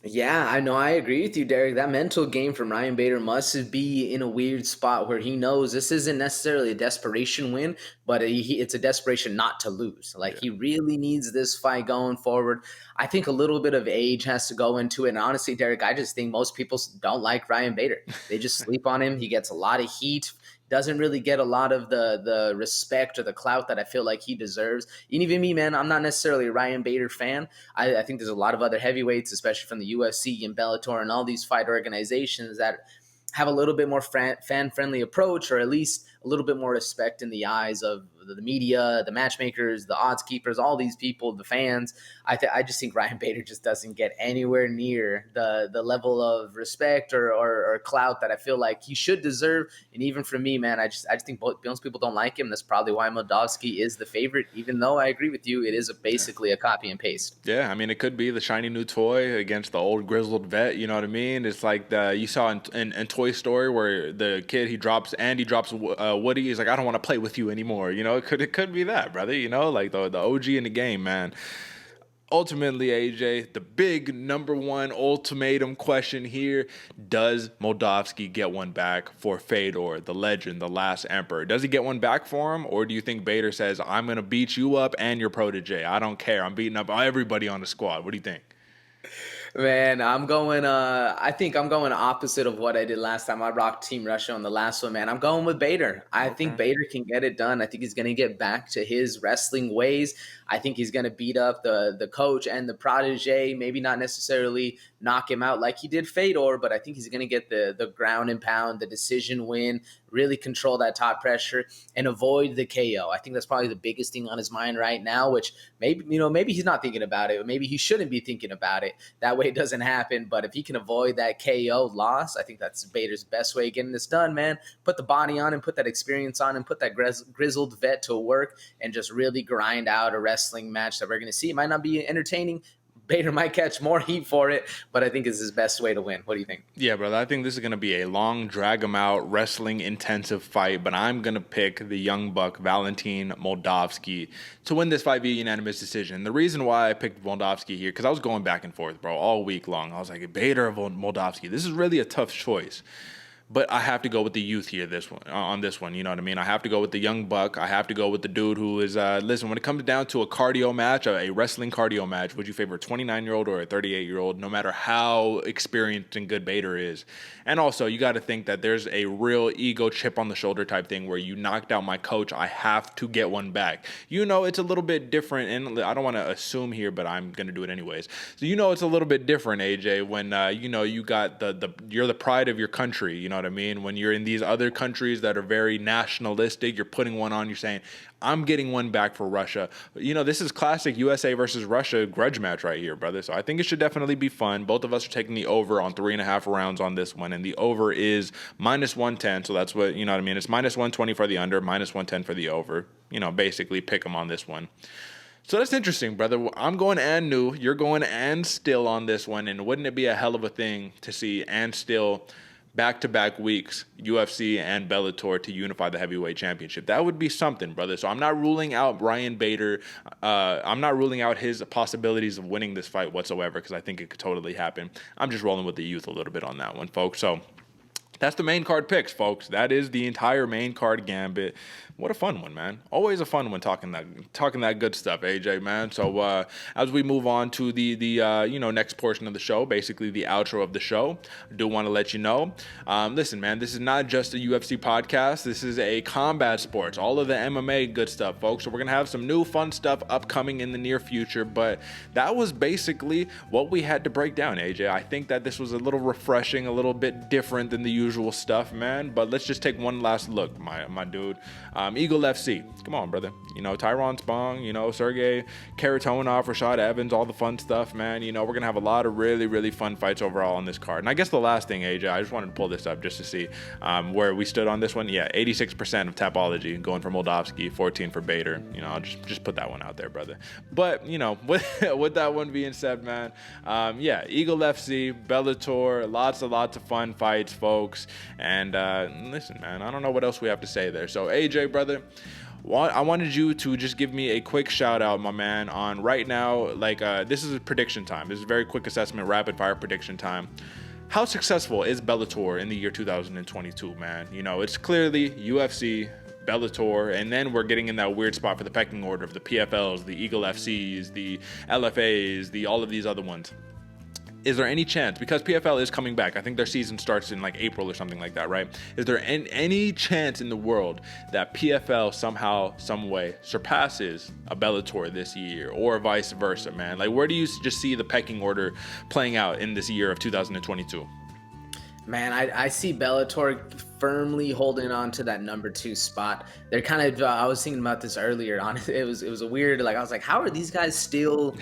Yeah, I know. I agree with you, Derick. That mental game from Ryan Bader must be in a weird spot where he knows this isn't necessarily a desperation win, but it's a desperation not to lose. Like, he really needs this fight going forward. I think a little bit of age has to go into it. And honestly, Derick, I just think most people don't like Ryan Bader. They just sleep on him. He gets a lot of heat. Doesn't really get a lot of the respect or the clout that I feel like he deserves. And even me, man, I'm not necessarily a Ryan Bader fan. I think there's a lot of other heavyweights, especially from the UFC and Bellator and all these fight organizations that have a little bit more fan-friendly approach, or at least a little bit more respect in the eyes of the media, the matchmakers, the odds keepers, all these people, the fans. I just think Ryan Bader just doesn't get anywhere near the level of respect or clout that I feel like he should deserve. And even for me, man, I just think most people don't like him. That's probably why Moldavsky is the favorite, even though I agree with you, it is basically a copy and paste. Yeah, I mean, it could be the shiny new toy against the old grizzled vet, you know what I mean? It's like you saw in Toy Story where the kid, he drops Woody. He's like, I don't want to play with you anymore, It could be that, brother. Like the OG in the game, man. Ultimately, AJ, the big number one ultimatum question here: does Moldavsky get one back for Fedor, the legend, the last emperor? Does he get one back for him, or do you think Bader says, "I'm gonna beat you up and your protege. I don't care. I'm beating up everybody on the squad"? What do you think? Man, I think I'm going opposite of what I did last time. I rocked Team Russia on the last one, man. I'm going with Bader. I think Bader can get it done. I think he's going to get back to his wrestling ways. I think he's going to beat up the coach and the protege, maybe not necessarily knock him out like he did Fedor, but I think he's going to get the ground and pound, the decision win, really control that top pressure and avoid the KO. I think that's probably the biggest thing on his mind right now, which maybe he's not thinking about it. Maybe he shouldn't be thinking about it. That way it doesn't happen. But if he can avoid that KO loss, I think that's Bader's best way of getting this done, man. Put the body on him, put that experience on him, put that grizzled vet to work, and just really grind out a wrestling match that we're going to see. It might not be entertaining. Bader might catch more heat for it, but I think it's his best way to win. What do you think? Yeah, brother. I think this is going to be a long, drag-em-out, wrestling-intensive fight, but I'm going to pick the young buck, Valentin Moldavsky, to win this fight via unanimous decision. The reason why I picked Moldavsky here, because I was going back and forth, bro, all week long. I was like, Bader or Moldavsky? This is really a tough choice. But I have to go with the youth here on this one, you know what I mean? I have to go with the young buck. I have to go with the dude who is, listen, when it comes down to a cardio match, a wrestling cardio match, would you favor a 29-year-old or a 38-year-old, no matter how experienced and good Bader is? And also, you got to think that there's a real ego chip on the shoulder type thing where you knocked out my coach, I have to get one back. It's a little bit different, and I don't want to assume here, but I'm going to do it anyways. So it's a little bit different, AJ, when, you got you're the pride of your country, you know what I mean? When you're in these other countries that are very nationalistic, you're putting one on, you're saying, I'm getting one back for Russia. This is classic USA versus Russia grudge match right here, brother. So I think it should definitely be fun. Both of us are taking the over on 3.5 rounds on this one, and the over is minus 110. So that's what, you know what I mean? It's minus 120 for the under, minus 110 for the over. Basically pick them on this one. So that's interesting, brother. I'm going and new. You're going and still on this one, and wouldn't it be a hell of a thing to see and still back-to-back weeks, UFC and Bellator, to unify the heavyweight championship? That would be something, brother. So I'm not ruling out Ryan Bader. I'm not ruling out his possibilities of winning this fight whatsoever, because I think it could totally happen. I'm just rolling with the youth a little bit on that one, folks. So that's the main card picks, folks. That is the entire main card gambit. What a fun one, man. Always a fun one talking that good stuff, AJ, man. So as we move on to the next portion of the show, basically the outro of the show, I do want to let you know, listen, man, this is not just a UFC podcast. This is a combat sports, all of the MMA good stuff, folks. So we're going to have some new fun stuff upcoming in the near future, but that was basically what we had to break down, AJ. I think that this was a little refreshing, a little bit different than the usual stuff, man. But let's just take one last look, my dude. Eagle FC, come on, brother. Tyron Spong, Sergey Karatonov, Rashad Evans, all the fun stuff, man. We're going to have a lot of really, really fun fights overall on this card. And I guess the last thing, AJ, I just wanted to pull this up just to see where we stood on this one. Yeah, 86% of Tapology going for Moldavsky, 14 for BADER. I'll just put that one out there, brother. But, with that one being said, man, Eagle FC, Bellator, lots of fun fights, folks. And listen, man, I don't know what else we have to say there. So, AJ, brother, I wanted you to just give me a quick shout out, my man, on right now, this is prediction time. This is a very quick assessment, rapid fire prediction time. How successful is Bellator in the year 2022, man? It's clearly UFC, Bellator, and then we're getting in that weird spot for the pecking order of the PFLs, the Eagle FCs, the LFAs, all of these other ones. Is there any chance, because PFL is coming back, I think their season starts in April or something like that, right? Is there any chance in the world that PFL somehow, some way surpasses a Bellator this year, or vice versa, man? Where do you just see the pecking order playing out in this year of 2022? Man, I see Bellator firmly holding on to that number 2 spot. They're kind of, I was thinking about this earlier on. It was a weird, I was like, how are these guys still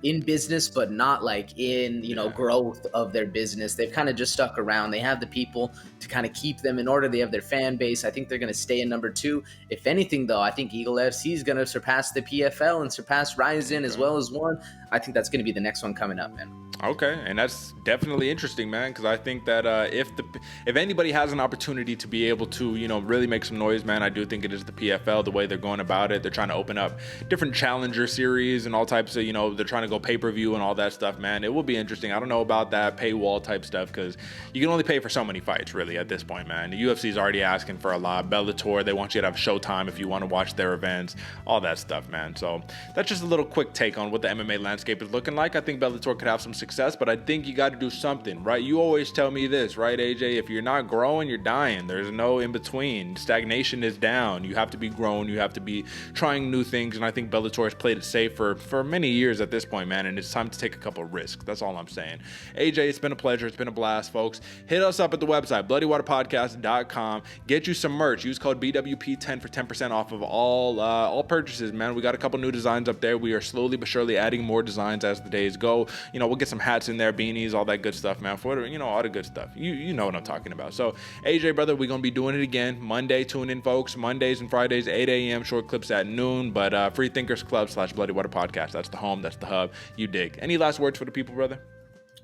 in business, but not in, growth of their business? They've kind of just stuck around. They have the people to kind of keep them in order. They have their fan base. I think they're going to stay in number 2. If anything, though, I think Eagle FC is going to surpass the PFL and surpass Ryzen as well as one. I think that's going to be the next one coming up, man. Okay, and that's definitely interesting, man, because I think that if anybody has an opportunity to be able to, really make some noise, man, I do think it is the PFL, the way they're going about it. They're trying to open up different challenger series and all types of, they're trying to go pay-per-view and all that stuff, man. It will be interesting. I don't know about that paywall type stuff, because you can only pay for so many fights, really, at this point, man. The UFC is already asking for a lot. Bellator, they want you to have Showtime if you want to watch their events, all that stuff, man. So that's just a little quick take on what the MMA landscape is looking like. I think Bellator could have some success, but I think you got to do something, right? You always tell me this, right, AJ? If you're not growing, you're dying. There's no in between. Stagnation is down. You have to be growing. You have to be trying new things, and I think Bellator has played it safe for many years at this point, man, and it's time to take a couple of risks. That's all I'm saying. AJ, it's been a pleasure. It's been a blast, folks. Hit us up at the website, BloodyWaterPodcast.com. Get you some merch. Use code BWP10 for 10% off of all purchases, man. We got a couple new designs up there. We are slowly but surely adding more designs as the days go. We'll get some hats in there, beanies, all that good stuff, man. For all the good stuff. You know what I'm talking about. So, AJ, brother, we're going to be doing it again. Monday, tune in, folks. Mondays and Fridays, 8 a.m. Short clips at noon. But Free Thinkers Club /BloodyWaterPodcast. That's the home. That's the hub. You dig. Any last words for the people, brother?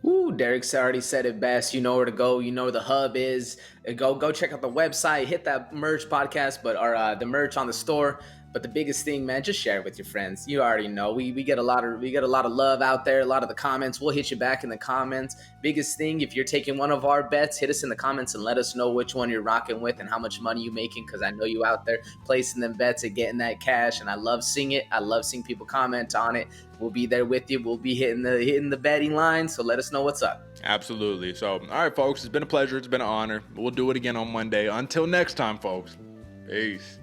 Ooh, Derick already said it best. You know where to go. You know where the hub is. Go check out the website. Hit that merch podcast, but the merch on the store. But the biggest thing, man, just share it with your friends. You already know we get a lot of love out there. A lot of the comments, we'll hit you back in the comments. Biggest thing, if you're taking one of our bets, hit us in the comments and let us know which one you're rocking with and how much money you're making. Because I know you out there placing them bets and getting that cash, and I love seeing it. I love seeing people comment on it. We'll be there with you. We'll be hitting the betting line. So let us know what's up. Absolutely. So, all right, folks, it's been a pleasure. It's been an honor. We'll do it again on Monday. Until next time, folks. Peace.